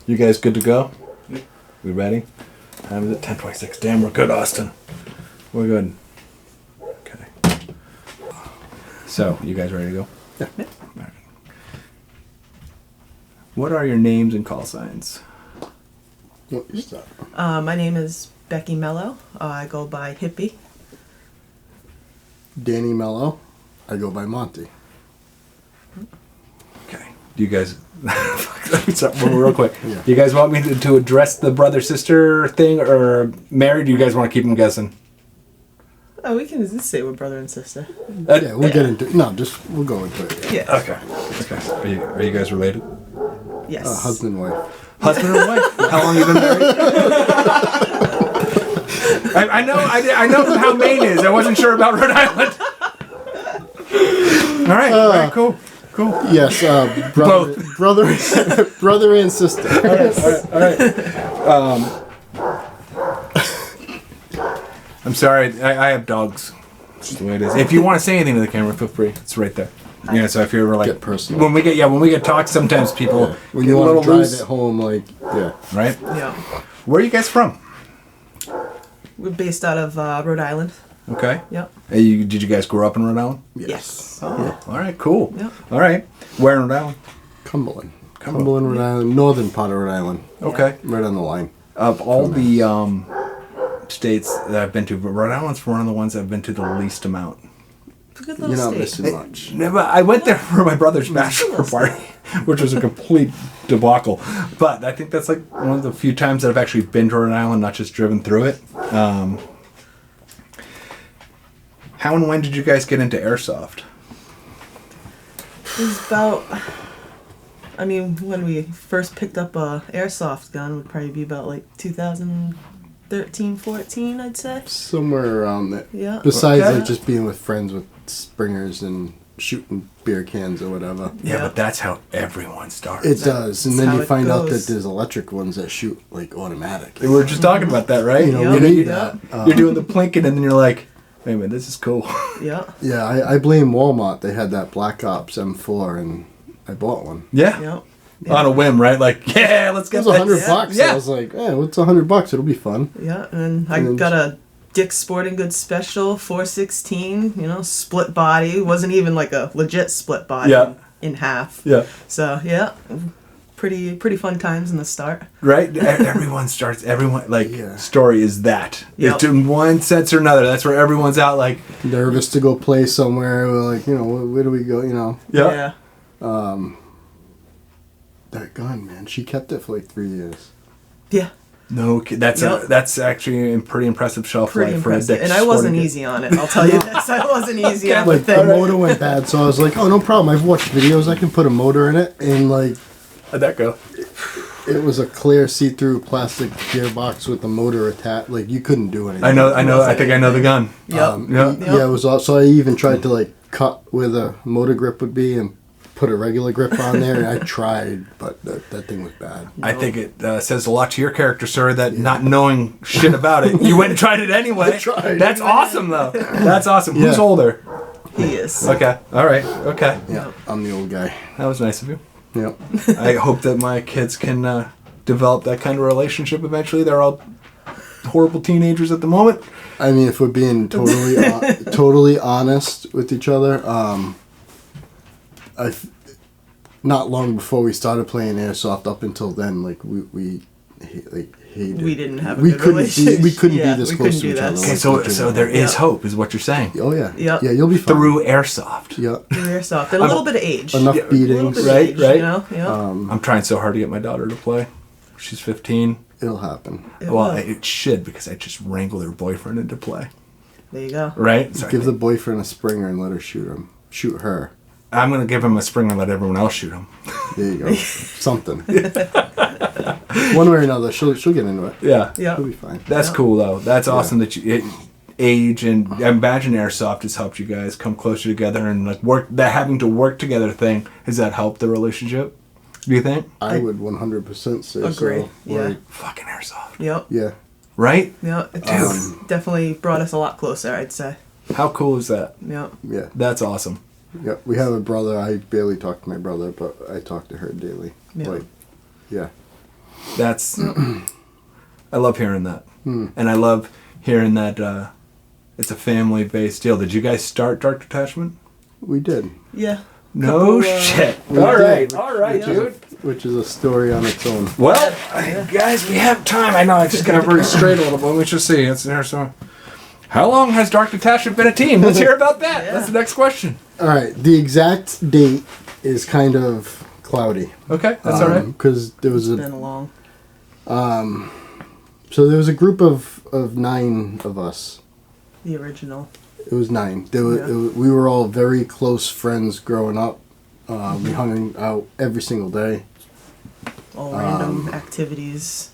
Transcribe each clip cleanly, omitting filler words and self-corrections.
You guys good to go? We ready? Time is at 10:26. Damn, we're good, Austin. We're good. Okay. So, you guys ready to go? Yeah. All right. What are your names and call signs? What is that? My name is Becky Mello. I go by Hippie. Danny Mello. I go by Monte. Okay. Do you guys... real quick. Yeah. Do you guys want me to address the brother-sister thing or married? Do you guys want to keep them guessing? Oh, we can just say we're brother and sister. Yeah, we'll get into it. No, we'll go into it. Yeah. Okay. Are you guys related? Yes. Husband and wife. Husband and wife? How long have you been married? I know how Maine is. I wasn't sure about Rhode Island. All right, cool. Yes, brother and sister. All right. I'm sorry. I have dogs. That's the way it is. If you want to say anything to the camera, feel free. It's right there. Yeah. So if you're like Get personal. when we get talk, sometimes people When get you a want little to drive loose. it home, like, yeah. Right. Yeah. Where are you guys from? We're based out of Rhode Island. Okay. Yep. Did you guys grow up in Rhode Island? Yes. Oh, all right, cool. Yep. All right. Where in Rhode Island? Cumberland, Rhode Island. Northern part of Rhode Island. Okay. Right on the line. Of all the states that I've been to, but Rhode Island's one of the ones I've been to the least amount. It's a good little You're not state. missing much. Never. I went there for my brother's bachelor party, which was a complete debacle. But I think that's like one of the few times that I've actually been to Rhode Island, not just driven through it. How and when did you guys get into airsoft? It was about... when we first picked up a airsoft gun, would probably be about like 2013, 14, I'd say. Somewhere around there. Yeah. Besides Okay. like just being with friends with springers and shooting beer cans or whatever. Yeah, but that's how everyone starts. It does, and then how you it find out goes. that there's electric ones that shoot like automatic. We were just talking about that, right? You know, Yep. we need Yep. that. You're doing the plinking, and then you're like, wait a minute, this is cool. Yeah. Yeah, I blame Walmart. They had that Black Ops M4, and I bought one. Yeah. Yep. On a whim, right? Like, yeah, let's It get was $100 this. bucks. Yeah. I was like, what's $100? It'll be fun. Yeah, and I And then got a Dick's Sporting Goods special, 416, split body. It wasn't even like a legit split body Yeah. in half. Yeah. So, yeah, pretty fun times in the start. Right? Everyone, Yeah. story is that. Yep. It's in one sense or another. That's where everyone's out, like, Nervous to go play somewhere. We're like, where do we go? yeah. That gun, man. She kept it for like 3 years. Yeah, No, that's Yep. that's actually a pretty impressive shelf pretty life for a impressive. Dick's And I wasn't Sporting easy on it, I'll tell you this. I wasn't easy on the Like the thing. motor went bad, so I was like, no problem. I've watched videos. I can put a motor in it, and like How'd that go? it was a clear see-through plastic gearbox with the motor attached. Like you couldn't do anything. I think I know the gun. Yep. Yeah, it was also. I even tried to like cut where the motor grip would be and put a regular grip on there. And I tried, but that thing was bad. I think it says a lot to your character, sir, that not knowing shit about it, you went and tried it anyway. I tried. That's awesome, though. That's awesome. Yeah. Who's older? He is. Okay. All right. Okay. Yeah, I'm the old guy. That was nice of you. Yep. I hope that my kids can develop that kind of relationship eventually. They're all horrible teenagers at the moment. I mean, if we're being totally honest with each other, not long before we started playing airsoft, up until then, like we hated. We didn't have a we good couldn't relationship. we couldn't Yeah, be this we close couldn't to do each that. other. Okay, so there is Yeah. hope, is what you're saying. Oh yeah. Yep. Yeah, you'll be fine. Through airsoft. Yeah. Airsoft. And a little bit of age. Enough Yeah, A little beatings. bit Right, of age, right. Yeah. I'm trying so hard to get my daughter to play. She's 15. It'll happen. It Well, will. it should, because I just wrangled her boyfriend into play. There you go. Right? So Give the boyfriend a Springer and let her shoot her. I'm going to give him a spring and let everyone else shoot him. There you go. Something. One way or another, she'll get into it. Yeah. Yeah. She'll be fine. That's Yeah. cool, though. That's awesome that age and I imagine airsoft has helped you guys come closer together and like work. That having to work together thing, has that helped the relationship? Do you think? I would 100% say Agree. so. Yeah. Like, Fucking airsoft. Yep. yeah. Right? Yeah. It's definitely brought us a lot closer, I'd say. How cool is that? Yep. Yeah. That's awesome. Yeah. We have a brother. I barely talk to my brother, but I talk to her daily. Yeah. Like, yeah. That's I love hearing that, and I love hearing that it's a family-based deal. Did you guys start Dark Detachment? We did. Yeah. No shit. All right, dude. Which is a story on its own. Well, guys, we have time. I know I just got to bring it straight a little bit. Let's just see. It's there. So, how long has Dark Detachment been a team? Let's hear about that. Yeah. That's the next question. All right. The exact date is kind of cloudy. Okay, that's all right. Because there was It's been a long. So there was a group of 9 of us. The original. It was 9. We were all very close friends growing up. We hung out every single day. All random activities.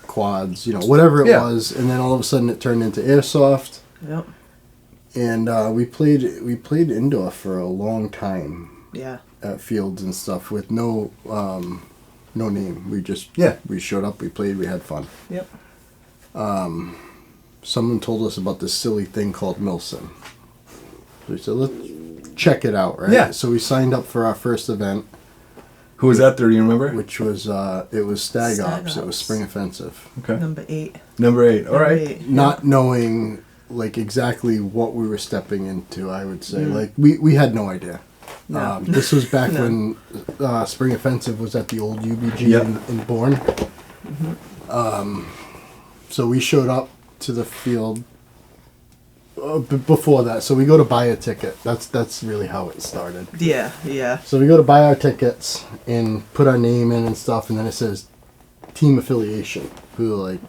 Quads, whatever it Yeah. was. And then all of a sudden it turned into airsoft. Yep. And we played indoor for a long time Yeah. at fields and stuff with no name. We showed up, we played, we had fun. Yep. Someone told us about this silly thing called Milson. So we said, let's check it out, right? Yeah. So we signed up for our first event, Who was that there? Do you remember? which was it was Stag Stag Ops. It was Ops. Spring Offensive. Okay. Number 8. Number 8. All right. 8. Not knowing like exactly what we were stepping into, I would say. Like we had no idea. No. This was back No. when Spring Offensive was at the old UBG Yep. in Bourne. So we showed up to the field before that. So we go to buy a ticket. That's really how it started. Yeah. Yeah. So we go to buy our tickets and put our name in and stuff, and then it says team affiliation. We were like,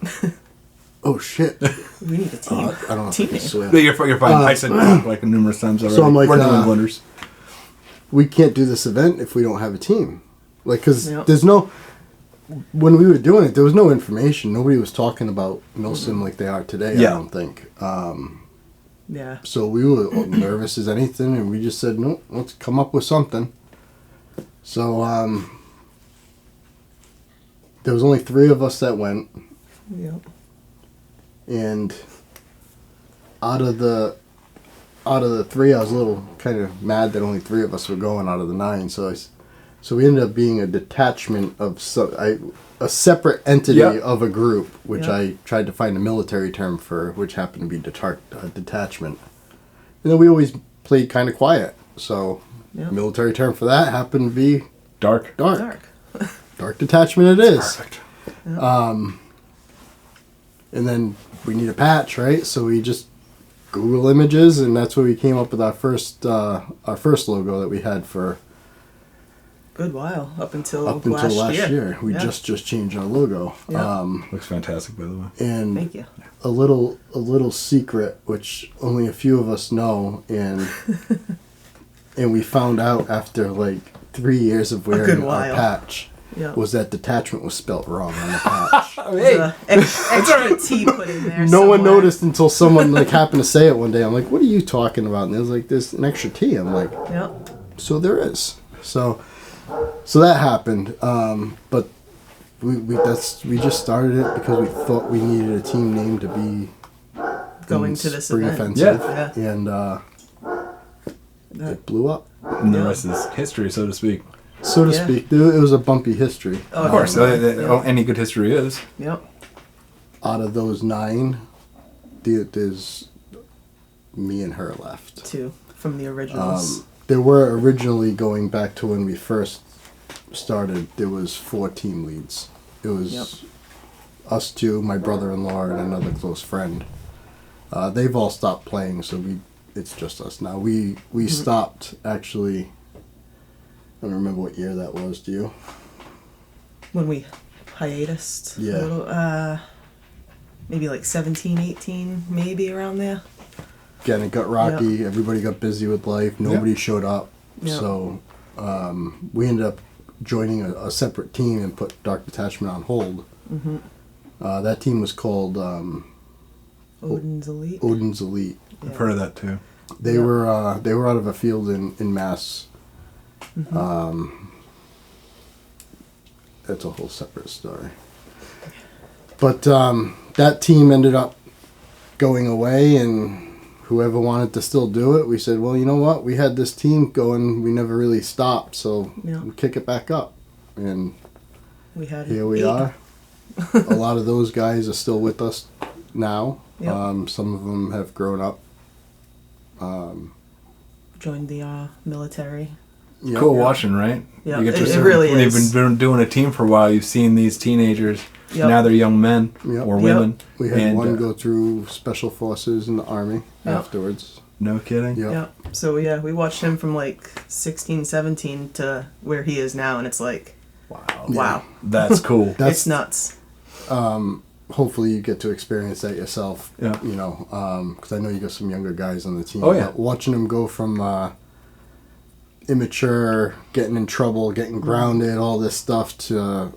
oh shit. We need a team. I don't know if I Team can name. swear. No, you're fine. I said like numerous times already. So I'm like, we're New Englanders. We can't do this event if we don't have a team. Like, because Yep. there's no... When we were doing it, there was no information. Nobody was talking about Milsim like they are today, Yeah. I don't think. Yeah. So we were nervous as anything, and we just said, no, let's come up with something. So there was only 3 of us that went, Yep. and out of the 3, I was a little kind of mad that only 3 of us were going out of the 9. So we ended up being a detachment of a separate entity Yep. of a group, which Yep. I tried to find a military term for, which happened to be detachment. And then we always played kind of quiet. So Yep. military term for that happened to be Dark. dark. Dark. Dark detachment it is. Perfect. And then we need a patch, right? So we just Google images, and that's where we came up with our first logo that we had for Good while. Up until last year. We Yeah. just changed our logo. Yeah. Looks fantastic, by the way. And Thank you. a little secret, which only a few of us know, and we found out after like 3 years of good wearing our while. patch, Yeah. was that detachment was spelt wrong on the patch. There's a extra T put in there. No one somewhere. noticed until someone like happened to say it one day. I'm like, "What are you talking about?" And it was like, "There's an extra T." I'm like, Yep. "So there is." So that happened. But we just started it because we thought we needed a team name to be Going in to this Spring event. Offensive, Yeah. and That- it blew up, And the Yeah. rest is history, so to speak. so to Yeah. speak. It was a bumpy history. Oh, Of course, yeah. any good history is. Yep. Out of those 9, there's me and her left. 2 from the originals. There were originally, going back to when we first started, there was 4 team leads. It was Yep. us 2, my brother-in-law, and another close friend. They've all stopped playing, so it's just us now. We stopped, actually, I don't remember what year that was, do you? When we hiatused. Yeah. A little, maybe like 17, 18, maybe around there. Again, it got rocky. Everybody got busy with life. Nobody showed up. Yeah. So we ended up joining a separate team and put Dark Detachment on hold. Mm-hmm. That team was called Odin's Elite. Odin's Elite. Yeah. I've heard of that too. They Yeah. were out of a field in Mass. Mm-hmm. That's a whole separate story. But that team ended up going away, and whoever wanted to still do it, we said, well, you know what? We had this team going. We never really stopped, so Yeah. we'll kick it back up. And We had here we 8. are. A lot of those guys are still with us now. Yep. Some of them have grown up. Joined the military. Yep. Cool watching, right? Yeah, You get to it see- really when is. you've been doing a team for a while, you've seen these teenagers. Yep. Now they're young men Yep. or Yep. women. We had and, one go through special forces in the Army Yep. afterwards. No kidding. Yep. Yeah. So yeah, we watched him from like 16, 17 to where he is now, and it's like, Wow. wow, That's cool. That's it's nuts. hopefully you get to experience that yourself. Yeah. You know, because I know you got some younger guys on the team. Oh, yeah. But watching them go from immature, getting in trouble, getting grounded, all this stuff to,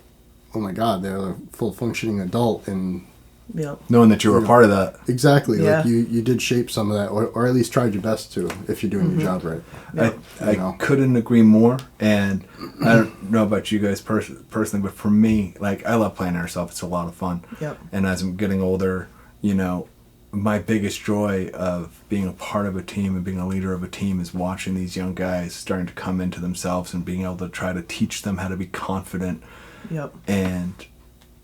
oh my God, they're a full functioning adult, and Yep. Knowing that you were a part of that. exactly, Yeah. like you did shape some of that, or at least tried your best to, if you're doing your job right. Yep. I You know. couldn't agree more. And I don't know about you guys personally, but for me, like, I love playing airsoft. It's a lot of fun. Yep. And as I'm getting older, you know, my biggest joy of being a part of a team and being a leader of a team is watching these young guys starting to come into themselves and being able to try to teach them how to be confident Yep. and,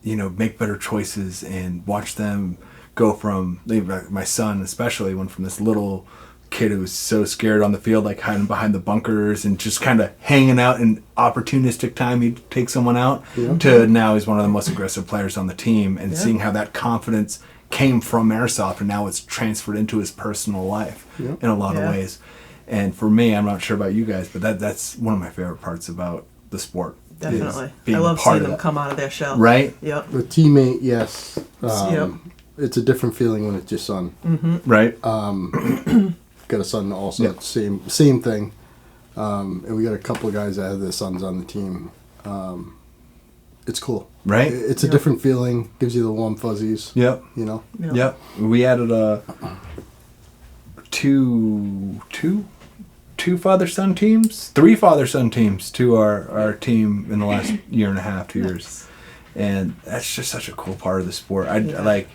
you know, make better choices and watch them go from, like, my son especially went from this little kid who was so scared on the field, like hiding behind the bunkers and just kind of hanging out in opportunistic time he'd take someone out, to now he's one of the most aggressive players on the team, and Yeah. seeing how that confidence came from airsoft and now it's transferred into his personal life in a lot of Yeah. ways. And for me, I'm not sure about you guys, but that's one of my favorite parts about the sport. is Definitely. being I love part seeing of them that. come out of their shell. Right? Yep. The teammate, yes. Yep. It's a different feeling when it's your son. Right? Got a son also. Yeah. Same thing. And we got a couple of guys that have their sons on the team. It's cool. Right? It's a Yep. different feeling. Gives you the warm fuzzies. Yep. You know. Yep. Yep. We added two father-son teams, three father-son teams to our team in the last year and a half, 2 years. Nice. And that's just such a cool part of the sport. Yeah. Like,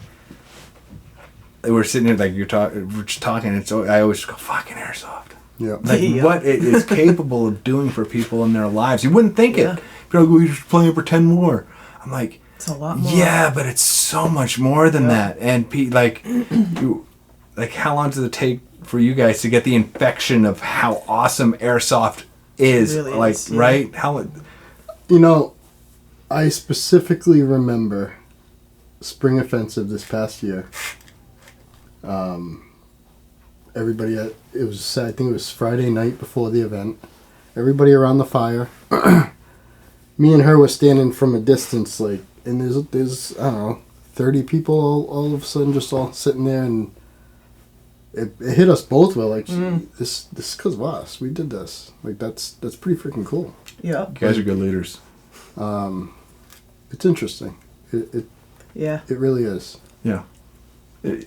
we're sitting here, like, we're just talking, and so I always go, fucking airsoft. Yeah. Like, Yeah. what it is capable of doing for people in their lives. You wouldn't think Yeah. it. People are like, we're just playing for 10 more. I'm like, It's a lot more. yeah, but it's so much more than Yeah. that. And like, how long does it take for you guys to get the infection of how awesome airsoft is? Really Like, is, yeah. right? How? You know, I specifically remember Spring Offensive this past year. Everybody, it was, I think it was Friday night before the event. Everybody around the fire. Me and her were standing from a distance, like, and there's I don't know, 30 people all of a sudden just all sitting there, and it hit us both. We're like, this is because of us. We did this. Like, that's pretty freaking cool. Yep. You guys are good leaders. It's interesting. It Yeah. really is. Yeah.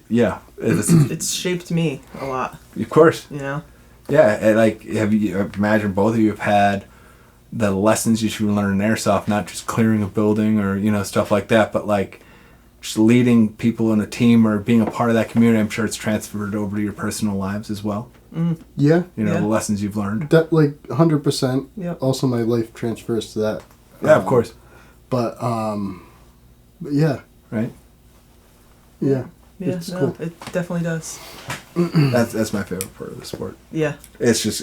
Yeah. It's, It's shaped me a lot. of course. You know. Yeah. And like, imagine both of you have had the lessons you should learn in airsoft, not just clearing a building or, you know, stuff like that, but like just leading people in a team or being a part of that community. I'm sure it's transferred over to your personal lives as well. Yeah. You know, Yeah. the lessons you've learned. That, like, 100%. Yep. Also, my life transfers to that. Yeah, of course. But yeah. Right? Yeah. Yeah. It's No, cool. it definitely does. That's my favorite part of the sport. Yeah. It's just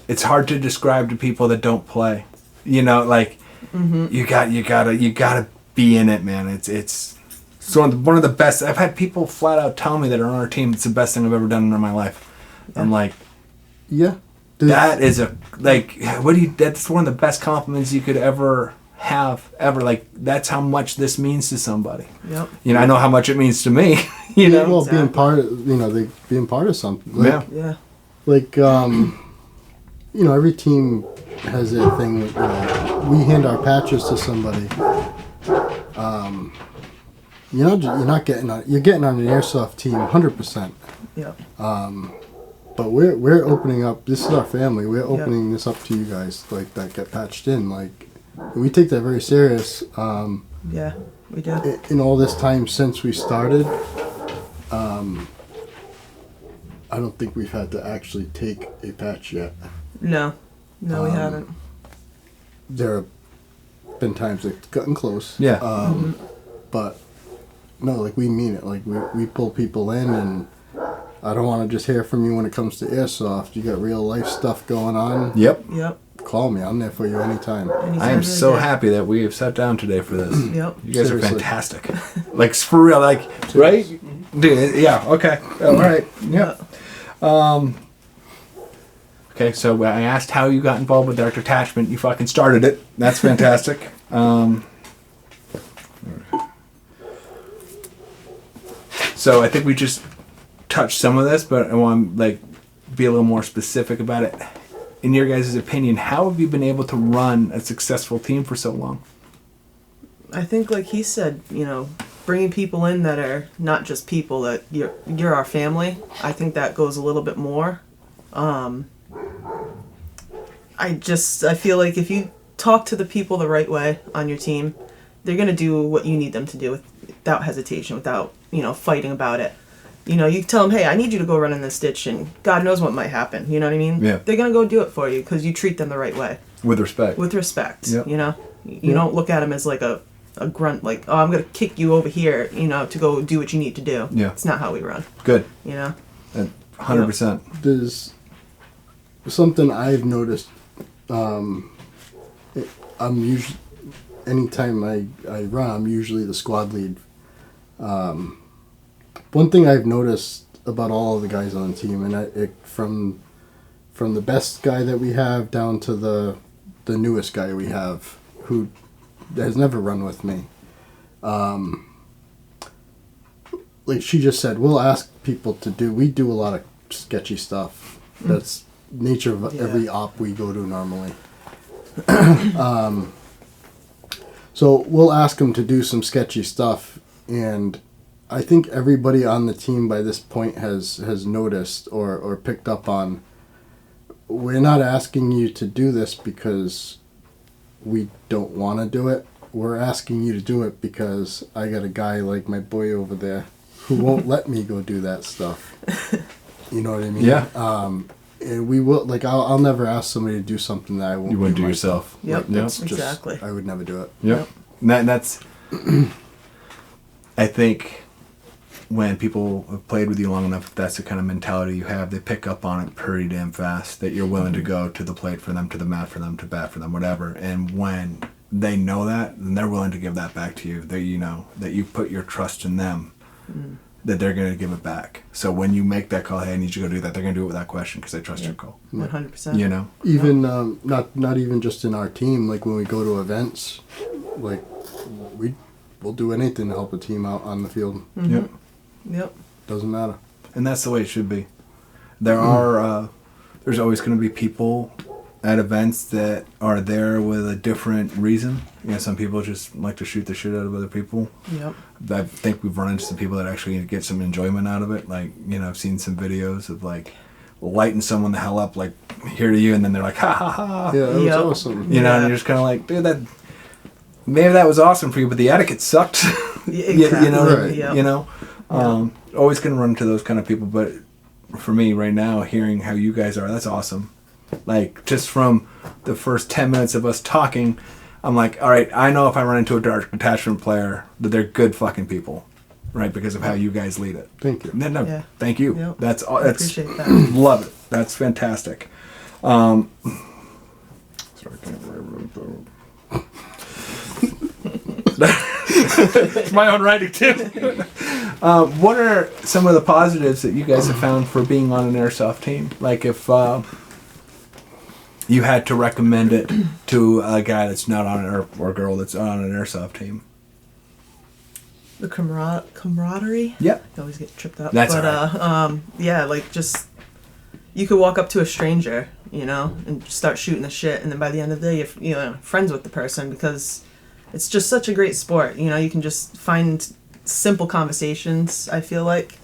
it's hard to describe to people that don't play. You know, like you gotta be in it, man. It's one of the best. I've had people flat out tell me that are on our team, it's the best thing I've ever done in my life. I'm like, Yeah. that is that's one of the best compliments you could ever have ever. Like, that's how much this means to somebody. Yep. You know, I know how much it means to me. You Yeah, know, well, being Exactly. part of, being part of something. Like, yeah. Yeah. Like, every team has their thing. We hand our patches to somebody. You're getting on an airsoft team 100%. Yep. But we're opening up. This is our family. We're opening this up to you guys, like, that get patched in. Like, we take that very serious. Yeah. We do. In all this time since we started, I don't think we've had to actually take a patch yet. No. No, we haven't. There have been times it's gotten close. Yeah. But no, like we mean it. Like we pull people in, and I don't want to just hear from you when it comes to airsoft. You got real life stuff going on. Yep. Yep. Call me. I'm there for you anytime. I am so happy that we have sat down today for this. Yep. You guys Seriously. are fantastic. Like, for real, like, right? Dude, yeah, okay. All right. Yeah. Okay, so I asked how you got involved with Dark Detachment. You fucking started it. That's fantastic. So I think we just touched some of this, but I want to like be a little more specific about it. In your guys' opinion, how have you been able to run a successful team for so long? I think, like he said, you know, bringing people in that are not just people, that you're our family. I think that goes a little bit more. I feel like if you talk to the people the right way on your team, they're going to do what you need them to do without hesitation, without, you know, fighting about it. You know, you tell them, hey, I need you to go run in this ditch, and God knows what might happen. You know what I mean? Yeah. They're going to go do it for you because you treat them the right way. With respect. With respect, Yep. you know? You don't look at them as like a grunt, like, oh, I'm going to kick you over here, you know, to go do what you need to do. Yeah. It's not how we run, Good. you know? 100%. There's something I've noticed. I'm usually, anytime I run, I'm usually the squad lead. One thing I've noticed about all of the guys on the team, and from the best guy that we have down to the newest guy we have, who has never run with me. Like she just said, we'll ask people we do a lot of sketchy stuff. That's nature of every op we go to normally. So we'll ask them to do some sketchy stuff, and I think everybody on the team by this point has noticed or picked up on, we're not asking you to do this because we don't want to do it. We're asking you to do it because I got a guy like my boy over there who won't let me go do that stuff. You know what I mean? Yeah. And we will, like, I'll never ask somebody to do something that I won't You wouldn't do do myself. yourself. Yep, That's exactly. I would never do it. Yep. And that's, I think, when people have played with you long enough, if that's the kind of mentality you have, they pick up on it pretty damn fast, that you're willing to go to the plate for them, to the mat for them, to bat for them, whatever. And when they know that, then they're willing to give that back to you. That you know that you put your trust in them, that they're going to give it back. So when you make that call, hey, I need you to go do that, they're going to do it without question because they trust your call. 100%. You know? Even not even just in our team, like when we go to events, like we'll do anything to help a team out on the field. Yep. Yep. Doesn't matter. And that's the way it should be. There are, there's always going to be people at events that are there with a different reason. You know, some people just like to shoot the shit out of other people. Yep. I think we've run into some people that actually get some enjoyment out of it. Like, you know, I've seen some videos of like lighting someone the hell up, like here to you, and then they're like, ha ha ha. Yeah, that was Yep. awesome. You know, and Yeah. you're just kind of like, dude, that maybe that was awesome for you, but the etiquette sucked. Yeah, you exactly. know, Right. Yep. you know. Always gonna run into those kind of people, but for me right now, hearing how you guys are, that's awesome. Like, just from the first 10 minutes of us talking, I'm like, all right, I know if I run into a Dark Detachment player that they're good fucking people, right? Because of how you guys lead it. Thank you. No, Yeah. thank you. Yep. That's all. I That's appreciate that. love it. That's fantastic. Sorry, I can't remember. It's my own writing too. What are some of the positives that you guys have found for being on an airsoft team? Like if you had to recommend it to a guy that's not on an or a girl that's on an airsoft team. The camaraderie. Yep. I always get tripped up. That's but all right. yeah, like just you could walk up to a stranger, you know, and just start shooting the shit, and then by the end of the day, you're friends with the person because it's just such a great sport. You know, you can just find simple conversations. I feel like,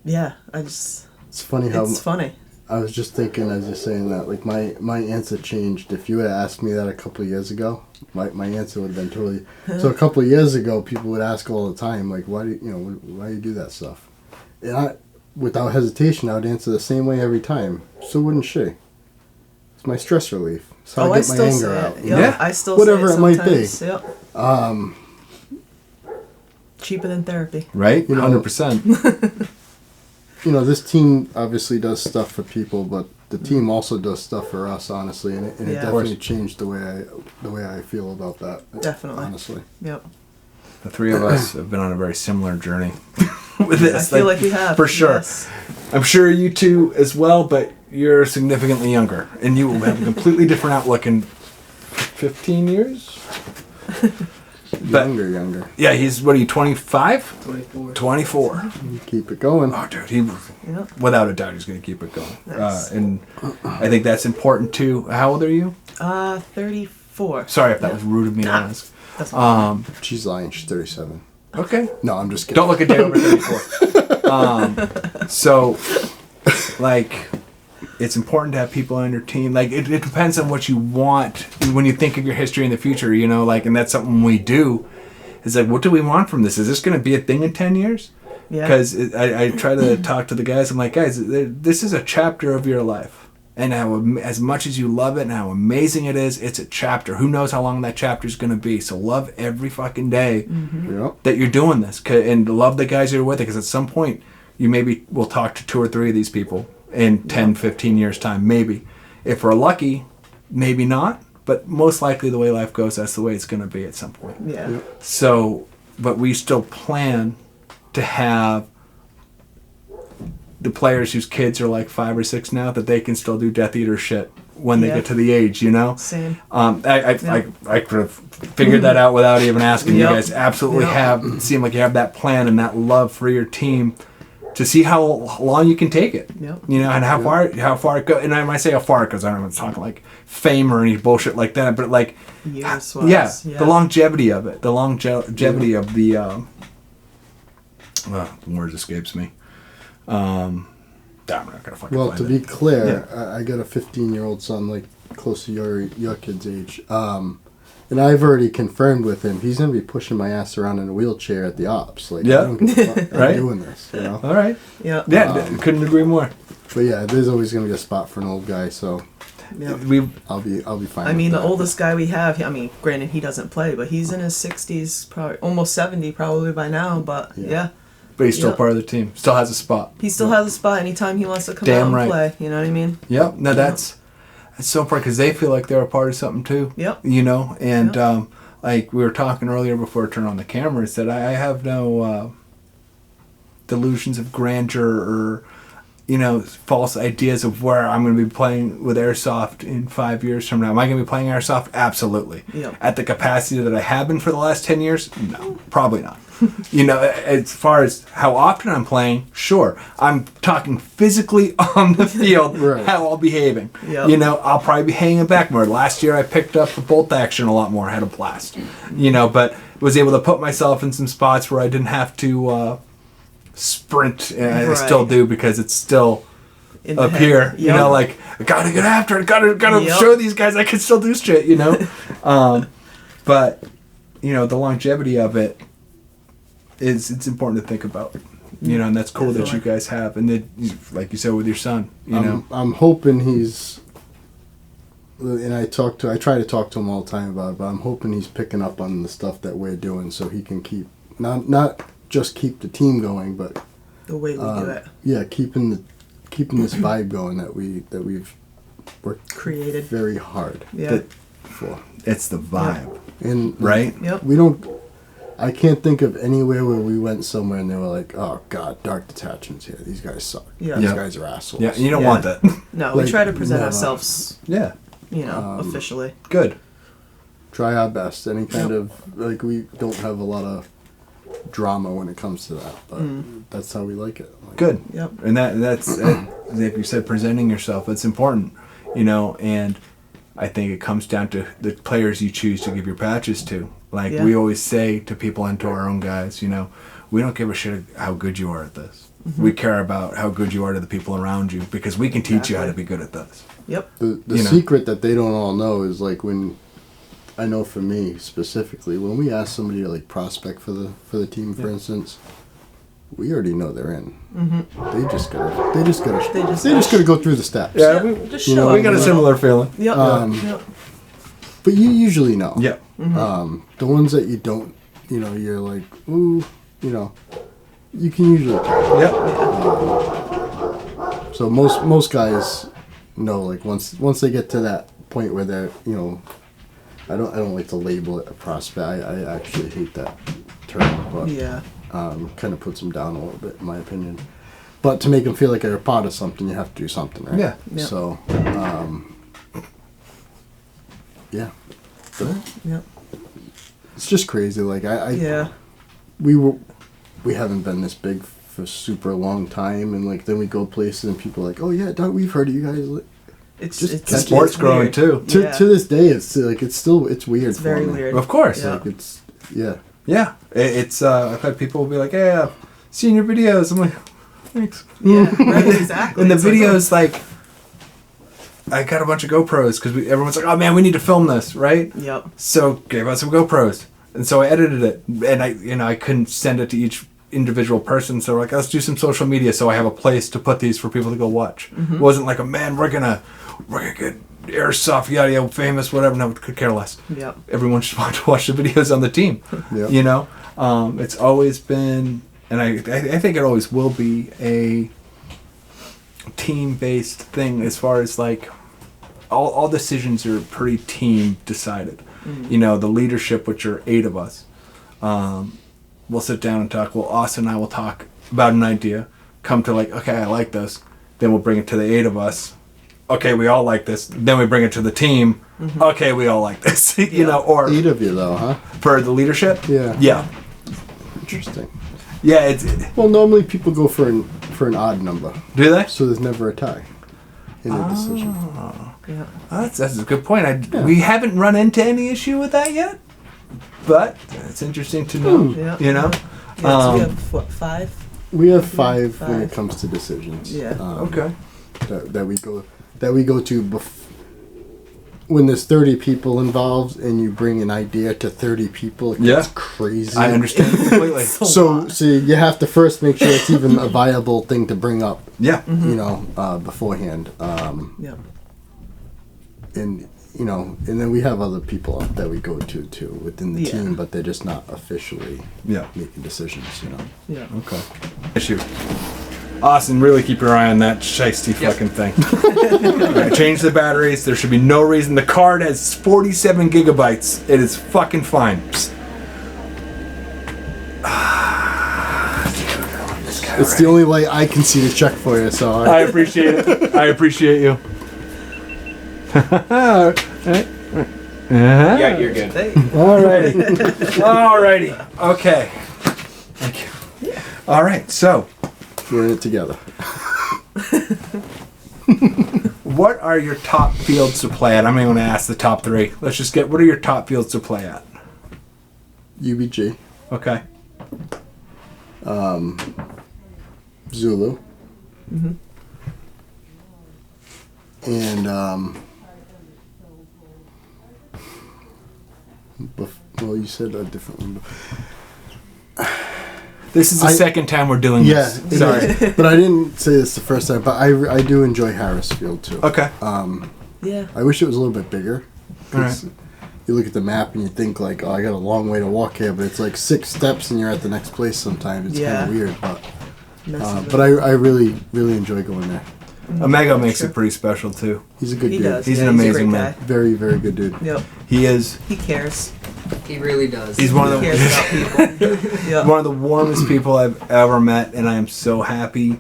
yeah, It's funny how it's funny. I was just thinking as you're saying that, like my answer changed. If you had asked me that a couple of years ago, my answer would have been totally. So a couple of years ago, people would ask all the time, like, why do you do that stuff? And I, without hesitation, I would answer the same way every time. So wouldn't she? It's my stress relief. It's how I I get my still anger say out. it. you know? Yeah. I still Whatever say it might be. sometimes. Yep. Cheaper than therapy. Right? You know- 100%. You know, this team obviously does stuff for people, but the team also does stuff for us, honestly, and it Yeah. definitely changed the way I feel about that. Definitely. honestly. Yep. The three of us have been on a very similar journey with this. I feel like we have. For sure. Yes. I'm sure you two as well, but you're significantly younger. And you will have a completely different outlook in 15 years? But- Younger. Yeah, he's, what are you, 25? 24. 24. You keep it going. Oh, dude, Yep. without a doubt, he's going to keep it going. Nice. And I think that's important too. How old are you? 34. Sorry if that was rude of me to ask. That's She's lying. She's 37. Okay. No, I'm just kidding. Don't look a day over 34. So, like, it's important to have people on your team. Like, it depends on what you want when you think of your history in the future, you know, like, and that's something we do. It's like, what do we want from this? Is this going to be a thing in 10 years? Yeah. Because I try to talk to the guys. I'm like, guys, this is a chapter of your life. And as much as you love it and how amazing it is, it's a chapter. Who knows how long that chapter is going to be? So love every fucking day Yep. that you're doing this. And love the guys you're with. Because at some point, you maybe will talk to 2 or 3 of these people in 10, 15 years' time. Maybe. If we're lucky, maybe not. But most likely the way life goes, that's the way it's going to be at some point. Yeah. Yep. So, but we still plan to have the players whose kids are like 5 or 6 now, that they can still do Death Eater shit when they Yeah. get to the age, you know? Same. I could have figured that out without even asking. Yep. You guys absolutely Yep. seem like you have that plan and that love for your team to see how long you can take it. Yep. You know, and how far it goes. And I might say how far it goes. I don't know if I'm talking like fame or any bullshit like that, but like, Years yeah, was, the longevity of it, the longevity of the. The word escapes me. I'm not gonna fucking Well, find to it. be clear, I got a 15-year-old son, like close to your kid's age, and I've already confirmed with him he's gonna be pushing my ass around in a wheelchair at the ops. Like, Yeah. I don't give a fuck. Right. I'm doing this, you know. All right. Yeah. Yeah, couldn't agree more. But yeah, there's always gonna be a spot for an old guy, so Yeah. We I'll be fine. I with mean, the that. oldest guy we have, I mean, granted, he doesn't play, but he's in his 60s, probably almost 70 probably by now, but yeah. But he's still Yep. part of the team. Still has a spot. He still has a spot anytime he wants to come Damn out and right. play, you know what I mean? Yep. No, that's so important because they feel like they're a part of something too. Yep. You know, and Yep. like we were talking earlier before I turned on the cameras, that I have no delusions of grandeur or, you know, false ideas of where I'm going to be playing with airsoft in 5 years from now. Am I going to be playing airsoft? Absolutely. Yep. At the capacity that I have been for the last 10 years? No, probably not. You know, as far as how often I'm playing, sure. I'm talking physically on the field, Right. how I'll be behaving. Yep. You know, I'll probably be hanging back more. Last year I picked up the bolt action a lot more. I had a blast. You know, but was able to put myself in some spots where I didn't have to sprint. And I Right. still do because it's still In the up head. here. You Yep. know, like, I gotta get after it. Gotta Yep. show these guys I can still do shit, you know? But, you know, the longevity of it it's important to think about. You know, and that's cool that you Definitely. guys have. And that, like you said, with your son, you know. I'm hoping he's, and I try to talk to him all the time about it, but I'm hoping he's picking up on the stuff that we're doing so he can keep, not just keep the team going, but The way we do it. yeah, keeping this vibe going that we've worked Created. very hard Yeah. That- for. It's the vibe, And right? Yep. I can't think of anywhere where we went somewhere and they were like, oh god, dark detachments here. These guys suck. Yeah. These Yeah. guys are assholes. Yeah, you don't Yeah. want that. No, we Like, try to present never. ourselves, Yeah, you know, officially. good. Try our best. Any kind of, like, we don't have a lot of drama when it comes to that, but that's how we like it. Like, Good. Yep. And that's like you said, presenting yourself. That's important, you know. And I think it comes down to the players you choose to give your patches to. Like Yeah. we always say to people and to our own guys, you know, we don't give a shit how good you are at this. We care about how good you are to the people around you because we can teach you how to be good at this. Yep. The You know. secret that they don't all know is, like, when, I know for me specifically, when we ask somebody to, like, prospect for the team, for instance, we already know they're in. Mm-hmm. They just gotta go through the steps. Yeah, just you show know, up. we got a similar feeling. Yep. Yep. But you usually know. Yep. The ones that you don't, you know, you're like, ooh, you know, you can usually tell. Yep. So most guys know, like once they get to that point where they're, you know, I don't like to label it a prospect. I actually hate that term, but Yeah. kind of puts them down a little bit, in my opinion. But to make them feel like they're a part of something, you have to do something, right? Yeah. Yep. So, yeah. Yep. It's just crazy. Like Yeah. we haven't been this big for super long time, and like then we go places and people are like, oh yeah, Doug, we've heard of you guys. It's The sport's growing weird. too. To this day, it's like it's weird. It's very for me. weird. Of course. Yeah. Like it's yeah. Yeah. It's I've had people be like, "Hey, I've seen your videos." I'm like, "Thanks." Yeah. Right. Exactly. And the It's videos, like, I got a bunch of GoPros because everyone's like, "Oh man, we need to film this," right? Yep. So gave out some GoPros, and so I edited it, and I couldn't send it to each individual person, so we're like, let's do some social media, so I have a place to put these for people to go watch. It wasn't like, we're gonna get airsoft yada famous, whatever. No, could care less. Yep. Everyone just wanted to watch the videos on the team. Yep. You know, it's always been, and I think it always will be a team-based thing as far as like all decisions are pretty team decided. You know, the leadership, which are 8 of us, we'll sit down and talk. Well, Austin and I will talk about an idea, come to like, okay, I like this. Then we'll bring it to the 8 of us. Okay, we all like this. Then we bring it to the team. Okay, we all like this. You know, or 8 of you though, huh? for the leadership. Yeah. Yeah. Interesting. Yeah. Well, normally people go for an odd number, Do they? so there's never a tie in a decision. Yeah. Oh, that's a good point. We haven't run into any issue with that yet, but it's interesting to know. Yeah. You know. Yeah, so we have what, 5? We have 5 when it 5. comes to decisions. Yeah. Okay. That we go to when there's 30 people involved and you bring an idea to 30 people. It gets crazy. I understand completely. So you have to first make sure it's even a viable thing to bring up. Yeah. You know, beforehand. Yeah. And you know, and then we have other people that we go to too within the Yeah. team, but they're just not officially making decisions. You know. Yeah. Okay. Issue. Austin, really keep your eye on that shiesty fucking thing. Right, change the batteries. There should be no reason. The card has 47 gigabytes. It is fucking fine. Psst. It's the only way I can see to check for you, so I appreciate it. I appreciate you. Yeah, you're good. Hey. Alrighty. Alrighty. Okay. Thank you. All right. So, we're in it together. what are your top fields to play at? I'm even going to ask the top 3. Let's just get. What are your top fields to play at? UBG, Okay. Zulu, and well, you said a different one. This is the second time we're doing this. Sorry. But I didn't say this the first time. But I do enjoy Harrisfield too. Okay. Yeah. I wish it was a little bit bigger. All right. You look at the map and you think like, oh, I got a long way to walk here, but it's like 6 steps and you're at the next place. Sometimes it's kind of weird, but I really enjoy going there. Omega makes it pretty special too. He's a good He dude. does. He's Yeah, an he's a amazing great man. guy. Very, very good dude. Yep. He is. He cares. He really does. He's one of He the cares about people. Yep. one of the warmest people I've ever met, and I am so happy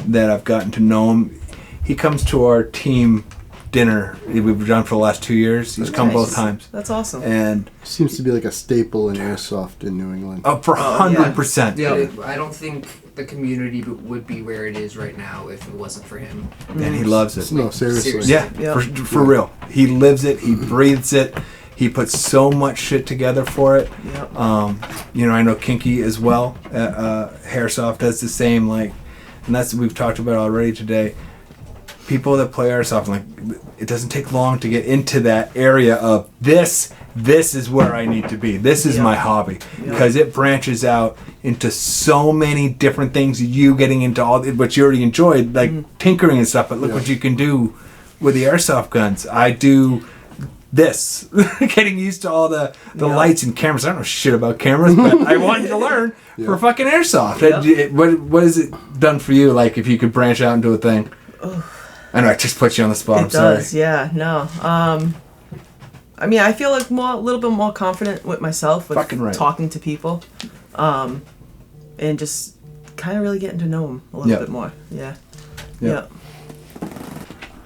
that I've gotten to know him. He comes to our team dinner we've done for the last 2 years. He's come both times, That's awesome. and Seems to be like a staple in airsoft in New England. for 100%. Yeah, I don't think the community would be where it is right now if it wasn't for him. And he loves it. No, seriously. Yeah, Yep. for real. He lives it. He breathes it. He puts so much shit together for it. Yep. You know, I know Kinky as well. Hairsoft does the same. Like, and that's what we've talked about already today. People that play airsoft, like, it doesn't take long to get into that area of this this is where I need to be. This is Yeah. my hobby. Yeah. Because it branches out into so many different things. You getting into all what you already enjoyed, like tinkering and stuff. But look what you can do with the airsoft guns. I do this. Getting used to all the lights and cameras. I don't know shit about cameras, but I wanted to learn for fucking airsoft. Yeah. What has it done for you? Like if you could branch out into a thing? I know I just put you on the spot. I'm It does, yeah. No. I mean, I feel like a little bit more confident with myself with Fucking right. talking to people, and just kind of really getting to know them a little bit more. Yeah. Yeah.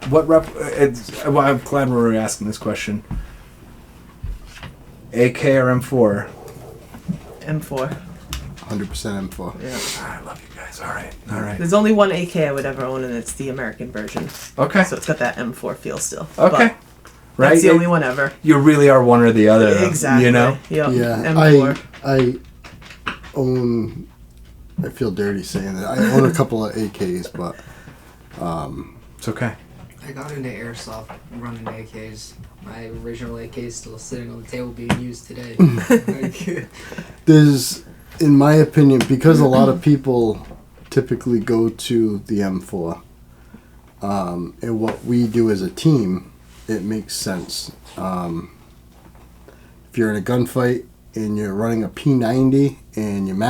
What well, I'm glad we're asking this question. AK or M4? M4. 100% M4. Yeah. I love you guys. All right. There's only one AK I would ever own, and it's the American version. Okay. So it's got that M4 feel still. Okay. But Right. that's the only one ever. You really are one or the other. Though, Exactly. You know. Yep. Yeah, M4. I own. I feel dirty saying that. I own a couple of AKs, but It's okay. I got into airsoft running AKs. My original AK is still sitting on the table being used today. Like, there's, in my opinion, because a lot of people typically go to the M4, and what we do as a team, it makes sense. If you're in a gunfight and you're running a P90 and you're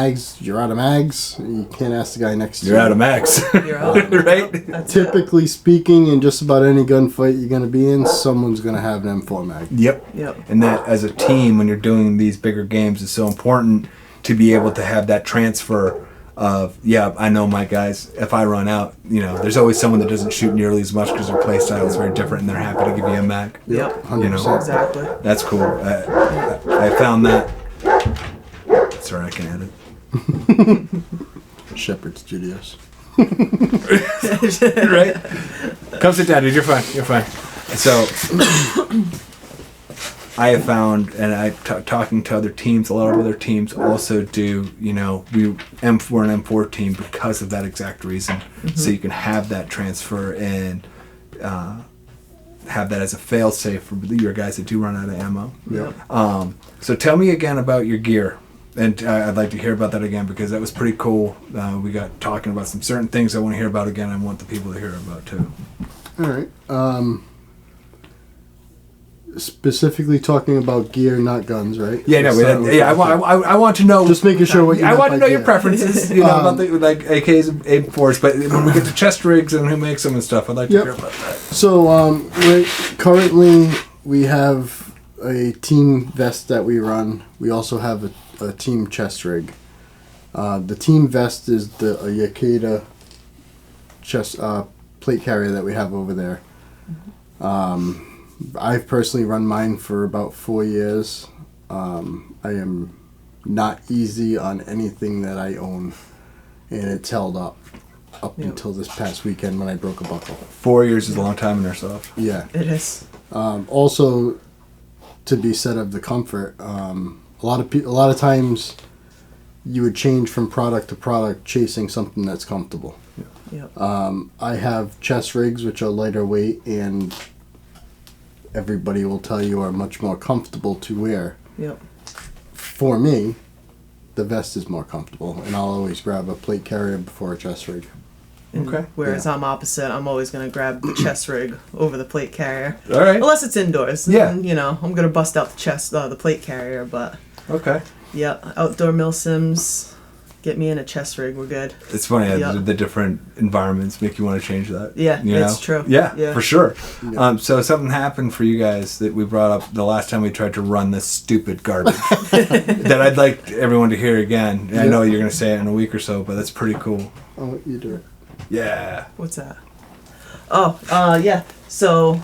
out of mags, you can't ask the guy next to you. You're out of max. You're out. Right. That's it. Typically speaking, in just about any gunfight you're going to be in, someone's going to have an M4 mag. Yep. Yep. And that as a team, when you're doing these bigger games, is so important to be able to have that transfer of, I know my guys, if I run out, there's always someone that doesn't shoot nearly as much because their play style is very different and they're happy to give you a mag. Yep. 100%. Exactly. That's cool. I found that. Sorry, I can edit. Shepherd Studios. Right? Come sit down, dude. You're fine. You're fine. So, I have found, and talking to other teams, a lot of other teams also do, we M4 and M4 team because of that exact reason. Mm-hmm. So you can have that transfer and have that as a fail-safe for your guys that do run out of ammo. Yep. So tell me again about your gear. And I'd like to hear about that again because that was pretty cool. We got talking about some certain things I want to hear about again. I want the people to hear about too. All right. Specifically talking about gear, not guns, right? Yeah, no, I want to know. Just making sure what you I meant want to by know your gear. preferences. About the like AKs and M4s, but when we get to chest rigs and who makes them and stuff, I'd like to hear about that. So, currently we have a team vest that we run. We also have a team chest rig. The team vest is the Yakeda chest plate carrier that we have over there. I've personally run mine for about 4 years. I am not easy on anything that I own, and it's held up until this past weekend when I broke a buckle. 4 years is a long time in airsoft. Yeah. It is. Also, to be said of the comfort, a lot of times you would change from product to product chasing something that's comfortable. Yep. I have chest rigs which are lighter weight and everybody will tell you are much more comfortable to wear. Yep. For me, the vest is more comfortable, and I'll always grab a plate carrier before a chest rig. Okay. Whereas I'm opposite. I'm always going to grab the chest rig over the plate carrier. All right. Unless it's indoors. Yeah. And, I'm going to bust out the plate carrier, but Okay. yeah, outdoor mil sims, get me in a chest rig, we're good. It's funny how Yep. the different environments make you want to change that. Yeah, it's true. Yeah, Yeah. for sure. Yeah. So something happened for you guys that we brought up the last time we tried to run this stupid garbage that I'd like everyone to hear again. And I know you're going to say it in a week or so, but that's pretty cool. Oh, you do it. Yeah. What's that? Oh, yeah. So,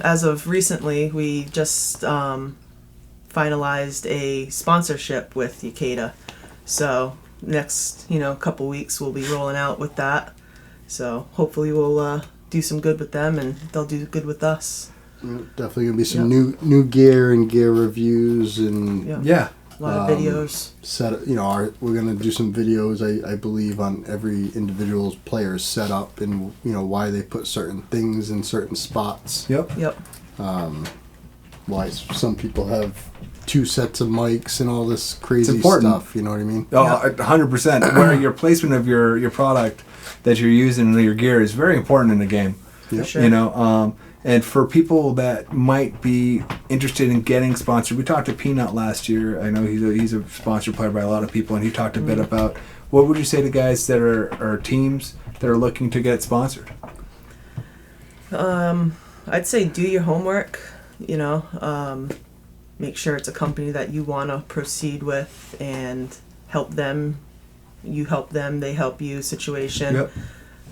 as of recently, we just finalized a sponsorship with Yakeda. So, next, couple weeks we'll be rolling out with that. So, hopefully we'll do some good with them and they'll do good with us. Definitely gonna be some new gear and gear reviews and Yeah. A lot of videos. we're gonna do some videos I believe on every individual player's setup and why they put certain things in certain spots. Yep. Yep. why some people have 2 sets of mics and all this crazy important. stuff. You know what I mean? Oh, 100%. Where your placement of your product that you're using and your gear is very important in the game. Yeah. sure. You know, and for people that might be interested in getting sponsored, we talked to Peanut last year. I know he's a sponsored player by a lot of people, and he talked a bit about what would you say to guys that are teams that are looking to get sponsored? I'd say do your homework, you know, make sure it's a company that you want to proceed with and help them. You help them, they help you situation. Yep.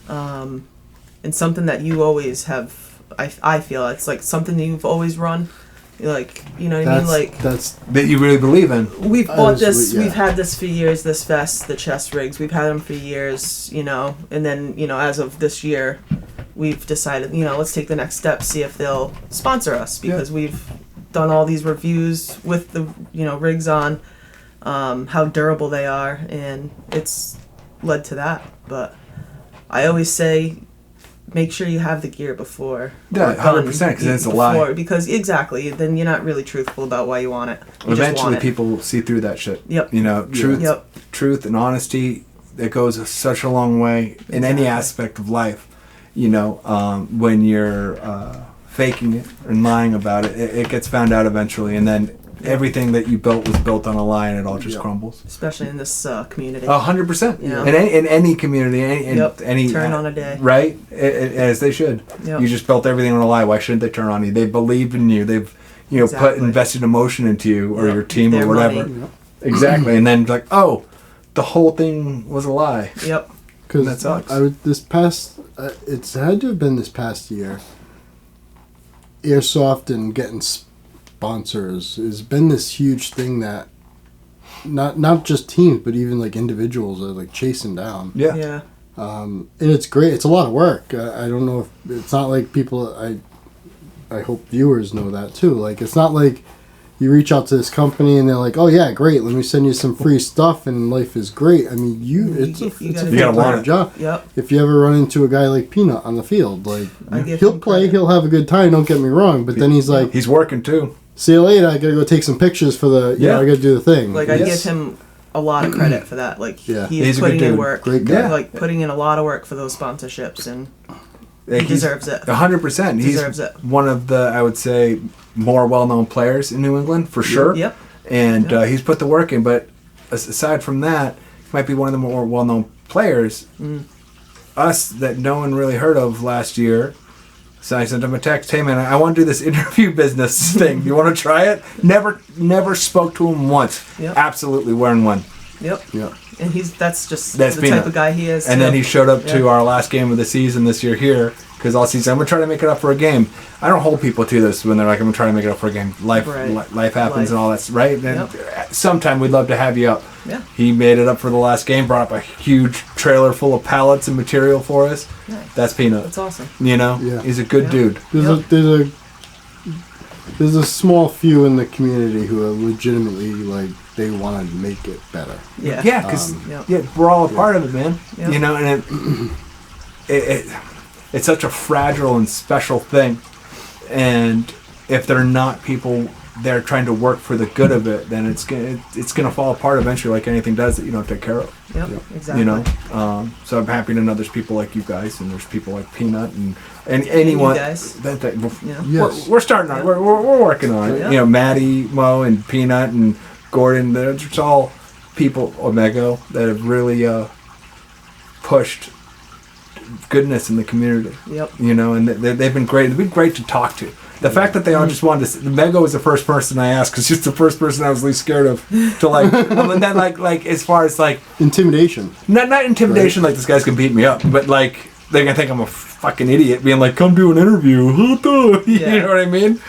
And something that you always have, I feel it's like something that you've always run. Like, you know what I mean? Like, that's That you really believe in. we've bought this, yeah. we've had this for years, this vest, the chest rigs, we've had them for years, you know, and then, you know, as of this year, we've decided, you know, let's take the next step, see if they'll sponsor us, because we've done all these reviews with the, you know, rigs on, how durable they are, and it's led to that. But I always say, make sure you have the gear before. Yeah, 100%, because it's a lie. Because exactly, then you're not really truthful about why you want it. You just Eventually, want it. people see through that shit. Yep. You know, truth and honesty. It goes such a long way in any aspect of life. You know, when you're faking it and lying about it, it gets found out eventually, and then everything that you built was built on a lie, and it all just crumbles. Especially in this community. 100%. Yeah. In any community, any Turn on a day. right? As they should. Yep. You just built everything on a lie. Why shouldn't they turn on you? They believed in you. They've Exactly. invested emotion into you or Yep. your team Their or whatever. money. Exactly, and then like, oh, the whole thing was a lie. Yep. because That sucks. it's had to have been this past year. Airsoft and getting sponsors has been this huge thing that not just teams but even like individuals are like chasing down. Yeah. Yeah. And it's great. It's a lot of work. I don't know if it's not like people. I hope viewers know that too. Like it's not like you reach out to this company and they're like, "Oh yeah, great. Let me send you some free stuff and life is great." I mean, it's a gotta want full-time it. job. Yep. If you ever run into a guy like Peanut on the field, like I give he'll him play, credit. he'll have a good time. Don't get me wrong, but then he's like, He's working too. "See you later. I gotta go take some pictures for the. You know, I gotta do the thing." Like I Yes. give him a lot of credit for that. Like Yeah. he is He's a good putting in dude. work. Great guy. Yeah. Like putting in a lot of work for those sponsorships, and Like, he deserves it. 100%. He's Deserves it. one of the, I would say, more well-known players in New England for sure. Yep. And he's put the work in. But aside from that, he might be one of the more well-known players. Us that no one really heard of last year. So I sent him a text. Hey man, I want to do this interview business thing. You want to try it? Never spoke to him once. Yep. Absolutely wearing one. Yep. Yeah. And that's just That's the Peanut. type of guy he is. And too. then he showed up to Yeah. our last game of the season this year here, because all season I'm gonna try to make it up for a game. I don't hold people to this when they're like, I'm gonna try to make it up for a game. Life happens Life. and all that's right. And sometime we'd love to have you up. Yeah. He made it up for the last game. Brought up a huge trailer full of pallets and material for us. Nice. That's Peanut. That's awesome. You know, Yeah. he's a good Yeah. dude. There's a small few in the community who are legitimately like they want to make it better. Yeah. Yeah, because Yeah. we're all a part of it, man. Yeah. You know, and it's such a fragile and special thing. And if they're not people there trying to work for the good of it, then it's gonna fall apart eventually, like anything does that you don't take care of. Yep. Exactly. You know, so I'm happy to know there's people like you guys, and there's people like Peanut and anyone. you guys. That Yeah. Yes. we're starting on. Yeah. We're working on it. Yeah. You know, Maddie, Mo, and Peanut and Gordon. They're just all people, Omega, that have really pushed goodness in the community. Yep. You know, and they've been great. They've been great to talk to. The fact that they all just wanted to. Mego was the first person I asked because she's the first person I was least scared of. To like, and then like as far as like Intimidation. not intimidation, like this guy's gonna beat me up, but like they're gonna think I'm a fucking idiot, being like, come do an interview. You Yeah. know what I mean?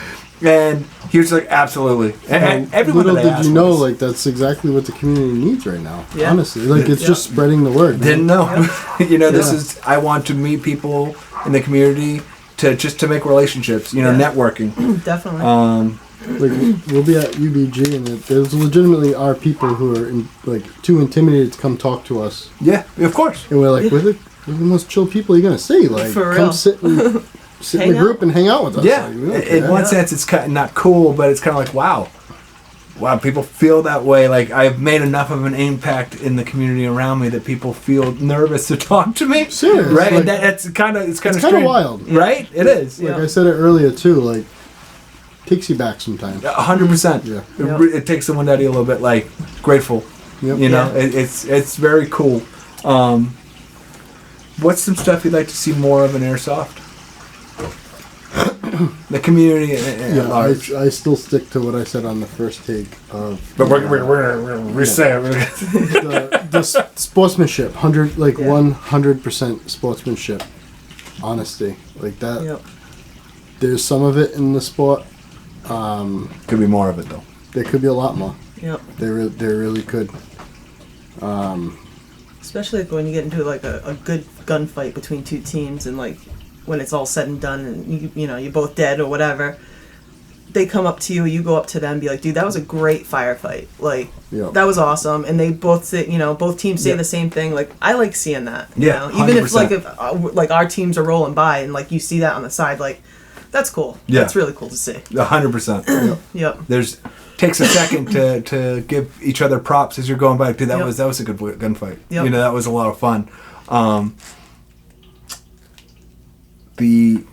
And he was like, absolutely. And everyone Little that I did asked you know, was- like that's exactly what the community needs right now. Yeah. Honestly, like it's just spreading the word. man. didn't know. You know, this Yeah. is. I want to meet people in the community to make relationships. You know, Yeah. networking. Definitely. Like we'll be at UBG, and there's legitimately are people who are like too intimidated to come talk to us, Yeah, of course. and we're like, we're the most chill people you're gonna see. Like, For come real. sit and sit in the group and hang out with us. Yeah, Like, in one sense, it's kind of not cool, but it's kind of like, wow, people feel that way. Like, I've made enough of an impact in the community around me that people feel nervous to talk to me. Serious, right? like, And it's kind of strange, wild, right? It is. Like I said it earlier too. Like, takes you back sometimes. 100%. Yeah. It takes someone that a little bit like grateful. Yep. You know, it's very cool. What's some stuff you'd like to see more of in airsoft? The community at large. I still stick to what I said on the first take of. But we're say it. the sportsmanship, 100% sportsmanship, honesty, like that. Yep. There's some of it in the sport. Could be more of it though. There could be a lot more. Yep. There really could. Especially like when you get into like a good gunfight between two teams, and like when it's all said and done, and you're both dead or whatever. They come up to you, you go up to them, and be like, "Dude, that was a great firefight. Like, that was awesome." And they both say, both teams say the same thing. Like, I like seeing that. Yeah, even 100%. if our teams are rolling by, and like you see that on the side, like, that's cool. Yeah, that's really cool to see. 100%. Yep. Takes a second to give each other props as you're going by. Dude, that was a good gunfight. Yep. That was a lot of fun. The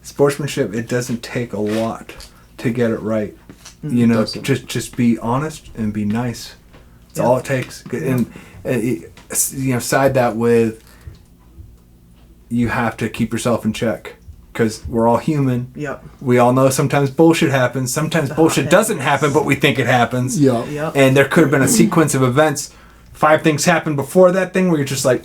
sportsmanship, it doesn't take a lot to get it right. Just be honest and be nice. That's all it takes. And side that with, you have to keep yourself in check. Because we're all human. Yep. We all know sometimes bullshit happens. Sometimes bullshit doesn't happen, but we think it happens. Yep. And there could have been a sequence of events. 5 things happened before that thing where you're just like,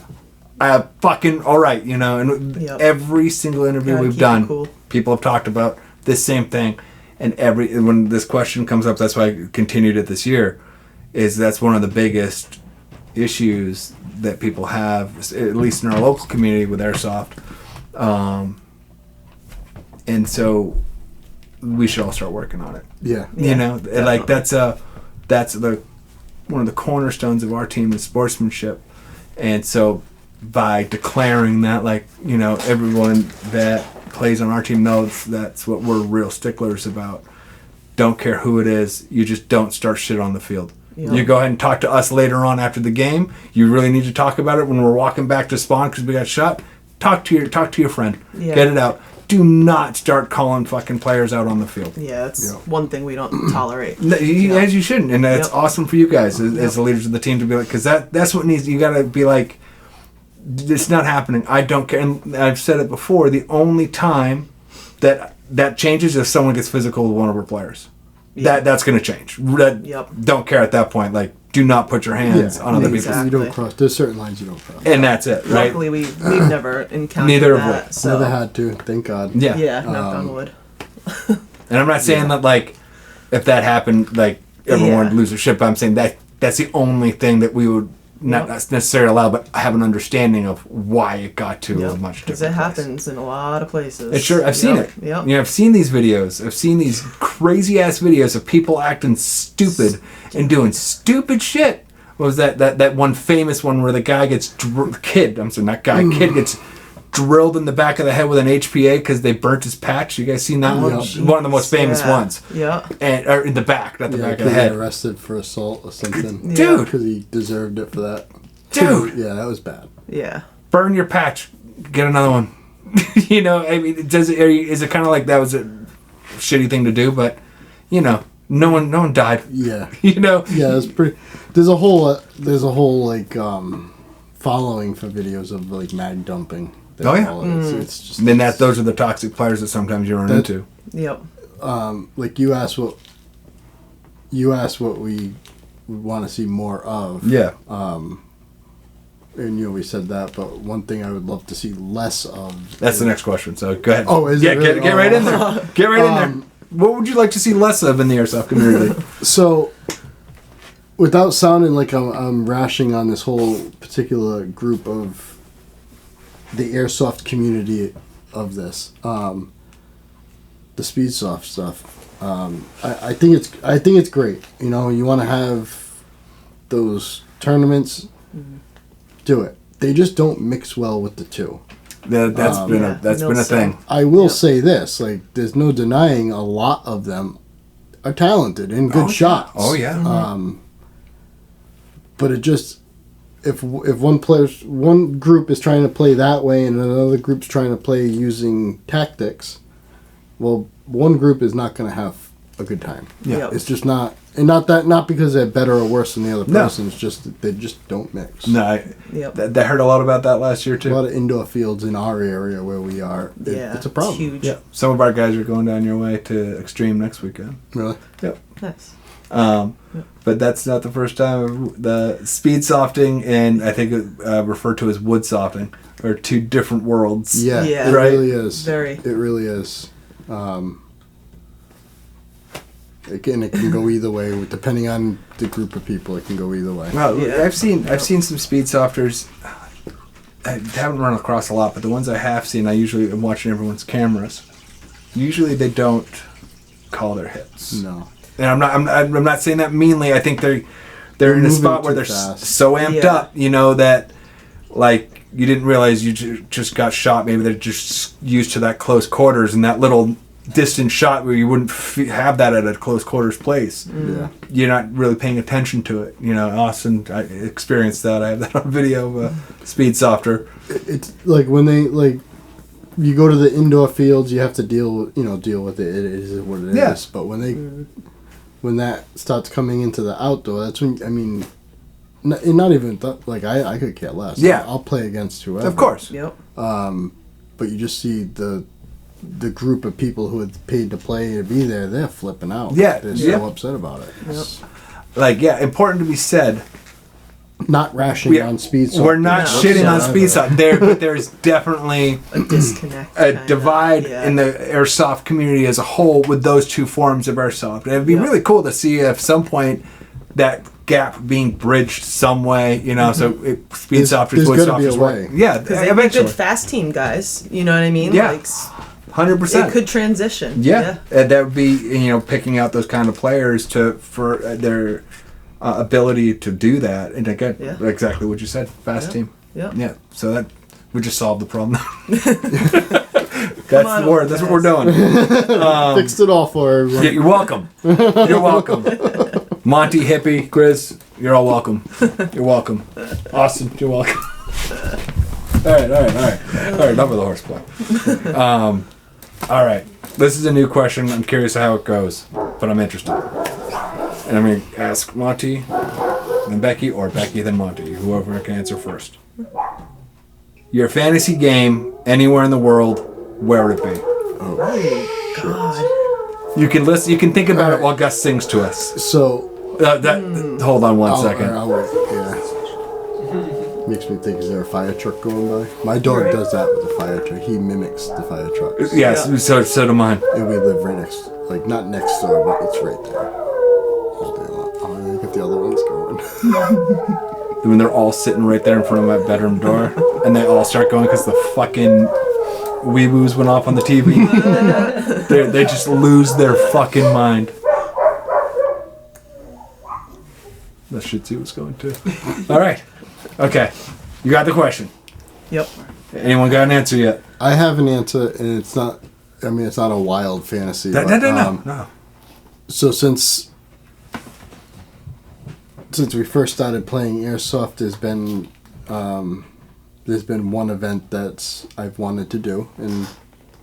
fucking all right, And every single interview we've done, people have talked about this same thing. And when this question comes up, that's why I continued it this year, is that's one of the biggest issues that people have, at least in our local community with airsoft. And so we should all start working on it. Yeah. Like that's the one of the cornerstones of our team is sportsmanship. And so by declaring that, everyone that plays on our team knows that's what we're real sticklers about. Don't care who it is, you just don't start shit on the field. Yeah. You go ahead and talk to us later on after the game. You really need to talk about it when we're walking back to spawn because we got shot. Talk to your friend. Yeah. Get it out. Do not start calling fucking players out on the field. Yeah, that's one thing we don't tolerate. As you shouldn't, and that's awesome for you guys as the leaders of the team to be like, because that's what needs. You got to be like, it's not happening. I don't care. And I've said it before. The only time that changes is if someone gets physical with one of our players. Yeah. That's going to change. Don't care at that point. Like, do not put your hands on other people. You don't cross. There's certain lines you don't cross. And that's it, right? Luckily, we've never encountered Neither that. have we. So. Never had to. Thank God. Yeah. Yeah, knock on wood. And I'm not saying that, like, if that happened, like, everyone would lose their shit, but I'm saying that's the only thing that we would not necessarily allow, but have an understanding of why it got to a much different because it happens in a lot of places. It's sure. I've seen it. Yep. I've seen these videos. I've seen these crazy ass videos of people acting stupid and doing stupid shit. What was that one famous one where the guy gets kid gets drilled in the back of the head with an HPA because they burnt his patch. You guys seen that one? One of the most famous ones. Yeah. Or in the back, not the back of the head. Arrested for assault or something. Dude. Because he deserved it for that. Dude. Yeah, that was bad. Yeah. Burn your patch. Get another one. I mean, is it kind of like that was a shitty thing to do? But, no one died. Yeah. Yeah, it's pretty. There's a whole like following for videos of like mag dumping. Oh yeah. It's just. Then those are the toxic players that sometimes you run into. Yep. Like you asked what we want to see more of. Yeah. And we said that, but one thing I would love to see less of. That's the next question. So go ahead. Oh, is it really? Get right in there. Get right in there. What would you like to see less of in the airsoft community? So, without sounding like I'm rashing on this whole particular group of the airsoft community of this, the Speedsoft stuff, I think it's great. You want to have those tournaments, do it. They just don't mix well with the two. That's been a thing. I will say this: like, there's no denying a lot of them are talented and good shots. Oh yeah. But it just if one group is trying to play that way and another group's trying to play using tactics, well, one group is not going to have a good time. Yeah. It's just not, and not because they're better or worse than the other person. It's just that they just don't mix. No, that heard a lot about that last year too. A lot of indoor fields in our area where we are. It's a problem. It's huge. Yeah, some of our guys are going down your way to Extreme next weekend. Really? Yep. Nice. But that's not the first time. The speed softing and I think referred to as wood softing are two different worlds. Yeah, Yeah. it Right? really is. Very. It really is. Again, it can go either way. Depending on the group of people, it can go either way. Well, Yeah. I've seen some speed softers. I haven't run across a lot, but the ones I have seen, I usually am watching everyone's cameras. Usually, they don't call their hits. No. And I'm not saying that meanly. I think they're in a moving spot where too they're fast. so amped Yeah. up, that like you didn't realize you just got shot. Maybe they're just used to that close quarters and that little distant shot where you wouldn't have that at a close quarters place. Yeah. You're not really paying attention to it. Austin, I experienced that. I have that on video of a speed softer. It's like when you go to the indoor fields, you have to deal with it. It is what it is. Yeah. But when that starts coming into the outdoor, that's when not even I could care less. Yeah. I'll play against whoever. Of course. Yep. But you just see the group of people who had paid to play to be there. They're flipping out. Yeah. They're Yeah. so upset about it. It's Important to be said. not rashing on speed. We're not No. shitting on whatsoever. speed soft. But there's definitely A disconnect. a kinda. divide Yeah. in the airsoft community as a whole with those two forms of airsoft. And it'd be really cool to see at some point that gap being bridged some way, so speed softers, there's wood gotta be a softers way. work. Yeah, Because they'd be eventually. good fast team guys. You know what I mean? Yeah. Like, 100%. it could transition. Yeah, and that would be picking out those kind of players for their ability to do that, and again, exactly what you said, fast team. Yep. Yeah, so that we just solved the problem. That's the word. That's what we're doing. Fixed it all for everyone. Yeah, you're welcome. You're welcome. Monte Hippie, Grizz, you're all welcome. You're welcome. Austin, you're welcome. All right. Enough of the horseplay. All right. This is a new question. I'm curious how it goes, but I'm interested. And I'm going to ask Monty, then Becky, or Becky, then Monty. Whoever can answer first. Your fantasy game, anywhere in the world, where would it be? Oh, God. You can listen. You can think about it while Gus sings to us. So Hold on one second. I'll wait. Yeah. Makes me think, is there a fire truck going by? My dog does that with the fire truck. He mimics the fire trucks. Yes, so do mine. And we live right next, not next door, but it's right there. I'll get the other ones going. When they're all sitting right there in front of my bedroom door, and they all start going because the fucking weeboos went off on the TV. They just lose their fucking mind. That should see what's going to. All right. Okay. You got the question. Yep. Anyone got an answer yet? I have an answer, and it's not. It's not a wild fantasy. No. So since we first started playing airsoft, there's been one event that I've wanted to do, and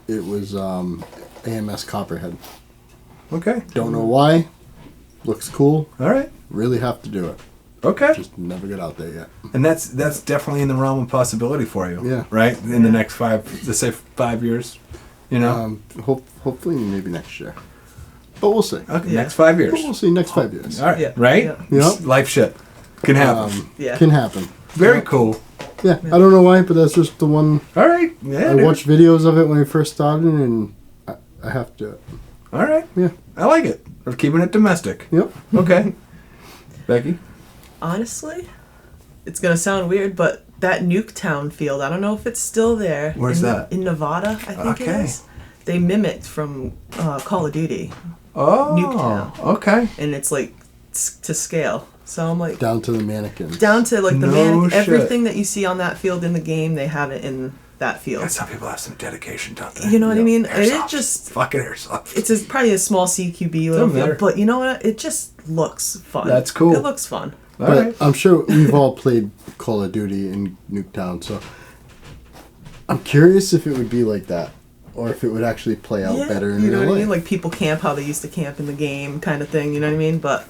it was AMS Copperhead. Okay. Don't know why. Looks cool. All right. Really have to do it. Okay. Just never got out there yet. And that's definitely in the realm of possibility for you. Yeah. Right? In the next 5 years. Hopefully maybe next year. But we'll see. Okay. Yeah. Next 5 years. But we'll see next 5 years. All right. Yeah. Right? Yeah. Yep. Life shit. Can happen. Yeah. Can happen. Very cool. Yeah, I don't know why, but that's just the one. All right. Yeah. I watched videos of it when I first started, and I have to do it. All right. Yeah. I like it. We're keeping it domestic. Yep. Okay. Becky? Honestly, it's going to sound weird, but that Nuketown field, I don't know if it's still there. Where's that? In Nevada, I think it Okay. is. They mimicked from Call of Duty, Oh. Nuketown. Okay. and it's like to scale. So I'm like, Down to the mannequins. down to like the No shit. everything that you see on that field in the game, they have it in that field. Yeah, some people have some dedication, don't they? You know what I mean? Airsoft. It just fucking airsoft. it's probably a small CQB little Doesn't matter. field, but you know what? It just looks fun. That's cool. It looks fun. All But right. I'm sure we've all played Call of Duty in Nuketown, so I'm curious if it would be like that, or if it would actually play out better in you know real what I life. mean? Like people camp how they used to camp in the game, kind of thing. You know what I mean? But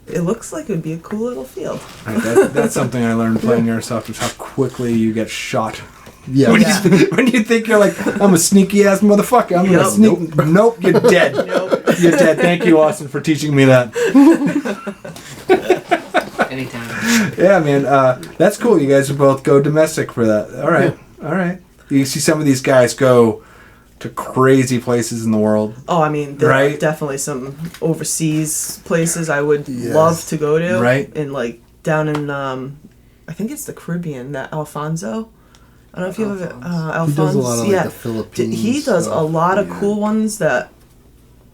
it looks like it would be a cool little field. All right, that's something I learned playing airsoft is how quickly you get shot. Yeah. When, Yeah. when you think you're like, I'm a sneaky ass motherfucker, I'm gonna Yup. sneak. Nope, you're dead. Nope. You're dead. Thank you, Austin, for teaching me that. Anytime. Yeah, man, that's cool. You guys would both go domestic for that. All right, all right. You see some of these guys go to crazy places in the world. Oh, I mean, there Right. are definitely some overseas places I would Yes. love to go to. Right. And like down in, I think it's the Caribbean, that Alfonso. I don't know if you ever, Alfonso. He does a lot of like yeah. the Philippines. He does a stuff. lot of Yeah. cool ones that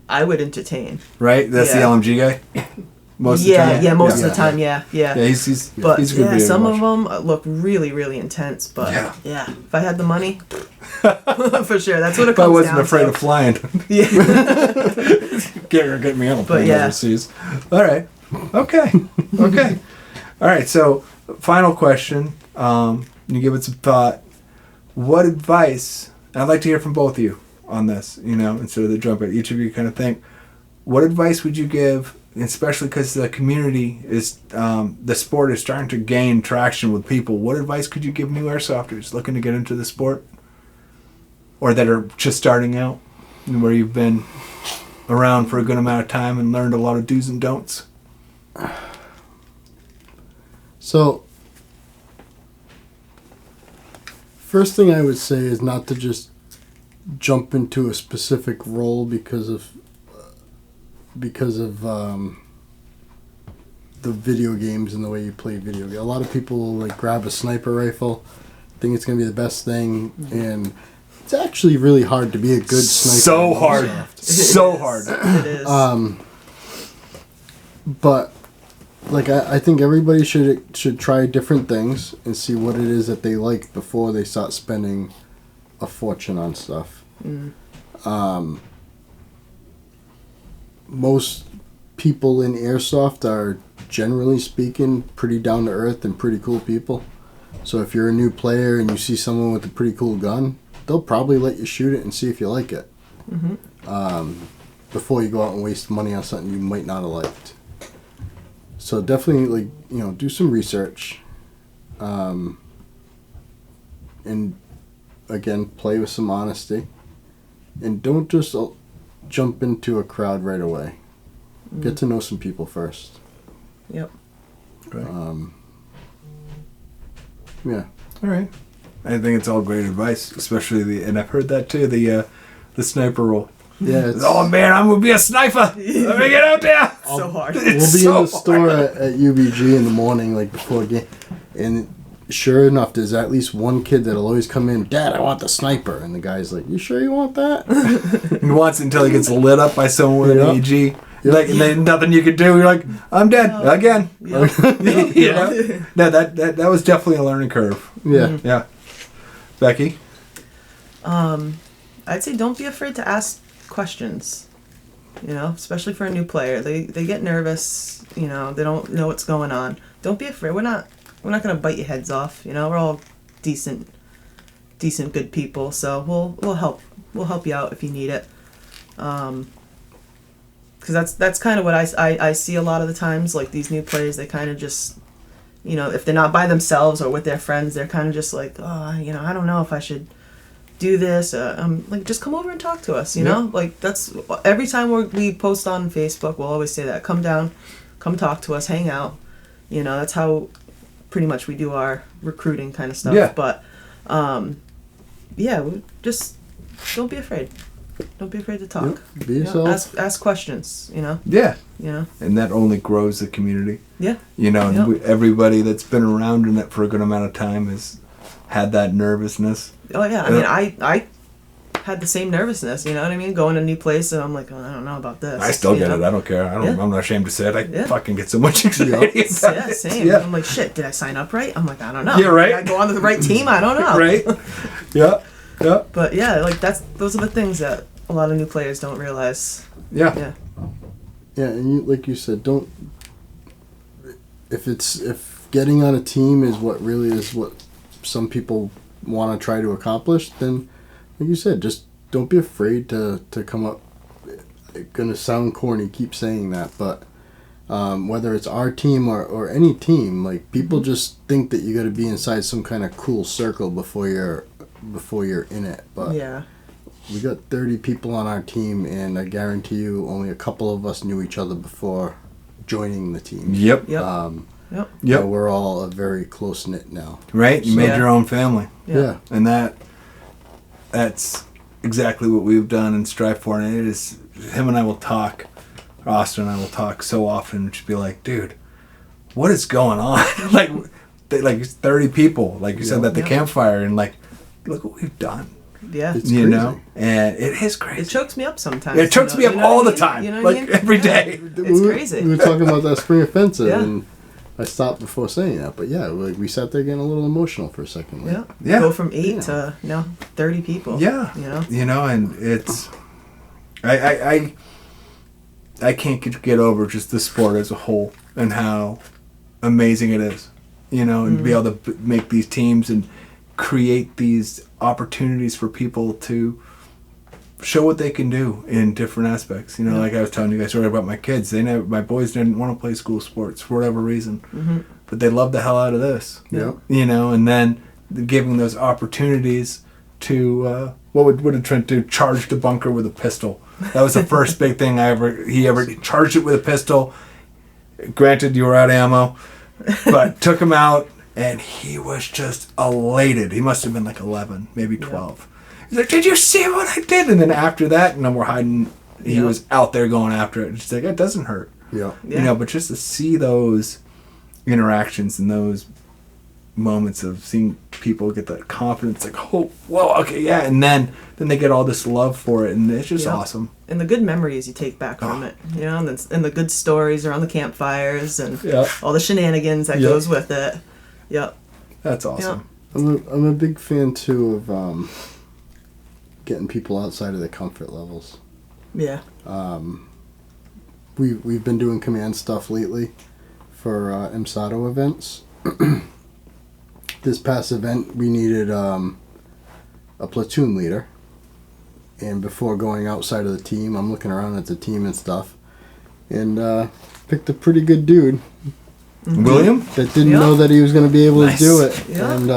I would entertain. Right? That's the Yeah. LMG guy. Most yeah, of the time. yeah, most of Yeah. the time, yeah. Yeah, he's But he's a good yeah, video to some watch. of them look really, really intense. But Yeah. yeah, if I had the money, for sure, that's what it If I comes wasn't down afraid to. of flying, Yeah, get me on a plane yeah. overseas. All right. Okay. Okay. All right. So, final question. You give it some thought. What advice? I'd like to hear from both of you on this. You know, instead of the trumpet, each of you kind of think. What advice would you give, especially because the community is, the sport is starting to gain traction with people? What advice could you give new airsofters looking to get into the sport, or that are just starting out, and where you've been around for a good amount of time and learned a lot of do's and don'ts? So, first thing I would say is not to just jump into a specific role because of the video games and the way you play video games. A lot of people like grab a sniper rifle, think it's gonna be the best thing, and it's actually really hard to be a good sniper. So in hard. airsoft. So hard. It is. But like I think everybody should try different things and see what it is that they like before they start spending a fortune on stuff. Most people in airsoft are, generally speaking, pretty down to earth and pretty cool people. So if you're a new player and you see someone with a pretty cool gun, they'll probably let you shoot it and see if you like it. Before you go out and waste money on something you might not have liked. So definitely, do some research. And again, play with some honesty. And don't just jump into a crowd right away. Get to know some people first. Yep. Yeah. All right. I think it's all great advice, especially and I've heard that too, the sniper role. Yeah. Oh man, I'm gonna be a sniper. Let me get out there. So hard. We'll be so in the store at UBG in the morning, like before game, and sure enough, there's at least one kid that'll always come in. Dad, I want the sniper, and the guy's like, "You sure you want that?" He wants it until he gets lit up by someone with Yeah. an AG. You're like, and then nothing you can do. You're like, I'm dead again. Yep. You know? No, that was definitely a learning curve. Yeah. Yeah. Becky. I'd say don't be afraid to ask questions. Especially for a new player, they get nervous. They don't know what's going on. Don't be afraid. We're not gonna bite your heads off. We're all decent, good people. So we'll help you out if you need it. Because that's kind of what I see a lot of the times. Like these new players, they kind of just, if they're not by themselves or with their friends, they're kind of just like, oh, I don't know if I should do this. Like, just come over and talk to us, you know? Like, that's, every time we post on Facebook, we'll always say that. Come down, come talk to us, hang out. That's how pretty much we do our recruiting kind of stuff. Yeah. But, just don't be afraid. Don't be afraid to talk. Yep. Be yourself. Ask questions, Yeah. Yeah. And that only grows the community. Yeah. And everybody that's been around in it for a good amount of time has had that nervousness. Oh yeah, I mean, I had the same nervousness. You know what I mean? Going to a new place, and I'm like, oh, I don't know about this. I still get it. I don't care. I'm not ashamed to say it. I fucking get so much anxiety. Yeah, same. Yeah. I'm like, shit. Did I sign up right? I'm like, I don't know. Yeah, right. Did I go on to the right team? I don't know. Right? Yeah. Yeah. But yeah, like those are the things that a lot of new players don't realize. Yeah. Yeah. Yeah, and like you said, don't. If getting on a team is what some people want to try to accomplish, then, like you said, just don't be afraid to come up. It's gonna sound corny, keep saying that, but whether it's our team or any team, like, people just think that you got to be inside some kind of cool circle before you're in it. But Yeah. we got 30 people on our team, and I guarantee you only a couple of us knew each other before joining the team. Yep. Yep. Yep. So we're all a very close-knit now. Right? You made Yeah. your own family. Yeah. And that's exactly what we've done and strive for. And it is, him and I will talk, Austin and I will talk so often and just be like, dude, what is going on? like 30 people, like you said, at the campfire, and like, look what we've done. Yeah. It's you crazy. know? And it is crazy. It chokes me up sometimes. It chokes me up what all I the mean? time. You know Like, what I mean? every Yeah. day. It's crazy. We were talking about that spring offensive, Yeah. and I stopped before saying that. But yeah, like, we sat there getting a little emotional for a second. Like, Yeah. Yeah. Go from 8 to now 30 people. Yeah. You know? And it's, I can't get over just the sport as a whole and how amazing it is, and be able to make these teams and create these opportunities for people to show what they can do in different aspects. Like I was telling you guys earlier about my kids. My boys didn't want to play school sports for whatever reason, but they love the hell out of this. Yeah. And then giving those opportunities to what would Trent do? Charge the bunker with a pistol. That was the first big thing he ever charged it with a pistol. Granted, you were out of ammo, but took him out, and he was just elated. He must have been like 11, maybe 12. He's like, "Did you see what I did?" And then after that, we're hiding. He was out there going after it. Just like, it doesn't hurt. Yeah. But just to see those interactions and those moments of seeing people get that confidence, like, oh, whoa, okay, yeah, and then they get all this love for it, and it's just awesome. And the good memories you take back from it, and the good stories around the campfires and all the shenanigans that goes with it. Yep. That's awesome. I'm a big fan too of getting people outside of their comfort levels. Yeah. We've been doing command stuff lately for MSATO events. This past event, we needed a platoon leader. And before going outside of the team, I'm looking around at the team and stuff. And picked a pretty good dude. William? That didn't know that he was going to be able to do it. Yeah. And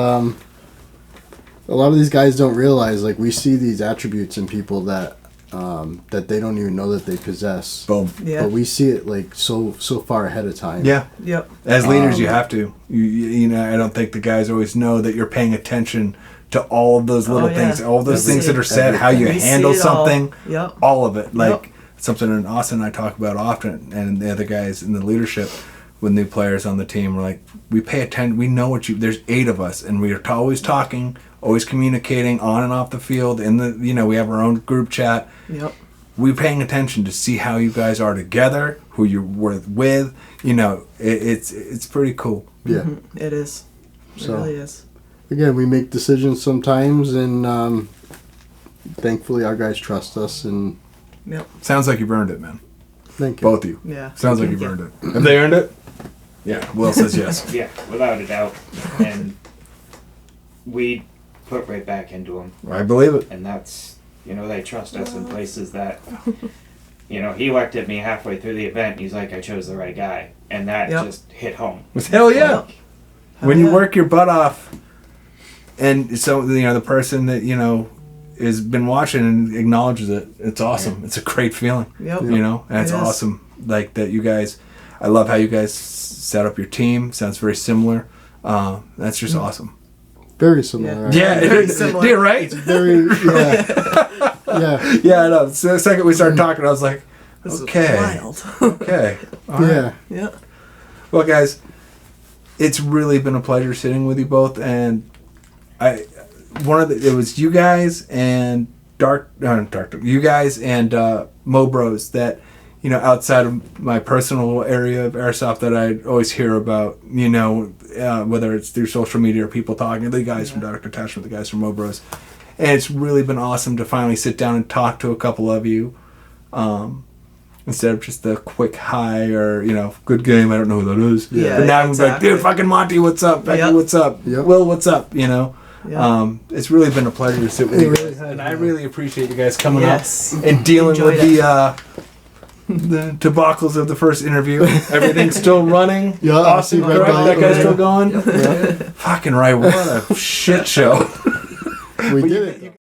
a lot of these guys don't realize, like, we see these attributes in people that they don't even know that they possess. Boom. Yeah. But we see it, like, so far ahead of time. Yeah. Yep. As leaders, you have to. I don't think the guys always know that you're paying attention to all of those little things, all those things that are said, how you handle something, all of it. Like, something Austin and I talk about often, and the other guys in the leadership with new players on the team, we're like, we pay attention, we know there's 8 of us, and we are always talking, always communicating on and off the field, we have our own group chat. Yep. We're paying attention to see how you guys are together, who you're with. It's pretty cool. Yeah. Mm-hmm. It is. It So, really is. Again, we make decisions sometimes, and thankfully our guys trust us. And Yep. Sounds like you've earned it, man. thank you. Both of you. Yeah. Sounds like you've earned it. Have they earned it? Yeah. Will says yes. Yeah, without a doubt. And we put right back into them. I believe it. And that's, they trust us in places that, he looked at me halfway through the event. He's like, I chose the right guy. And that just hit home. Hell yeah. When you yeah. work your butt off, and so, the person that, has been watching and acknowledges it, it's awesome. Yeah. It's a great feeling. Yep. And it's awesome. Like, that you guys, I love how you guys set up your team. Sounds very similar. That's just awesome. Very similar. Yeah, Very it is. similar. Yeah, right? Very, yeah. Yeah, I know. So the second we started talking, I was like, This okay. is wild. Okay. All right. Yeah. Yeah. Well, guys, it's really been a pleasure sitting with you both, and it was you guys and you guys and Mo Bros that, you know, outside of my personal area of airsoft that I always hear about, you know, whether it's through social media or people talking, the guys from Direct Attachment, the guys from Mobros. And it's really been awesome to finally sit down and talk to a couple of you. Instead of just the quick hi or, you know, good game, I don't know who that is. Yeah, but now I'm exactly. like, dude, fucking Monty, what's up? Becky, what's up? Yep. Will, what's up? You know? Yeah. It's really been a pleasure to sit with It you really guys. has, And I yeah. really appreciate you guys coming Yes. up and dealing Enjoyed with the debacles of the first interview. Everything's still running. Yeah, Awesome. I see Correct? Red That Dot guy's over still there. going? Yeah. Fucking right. What a shit show. We did it.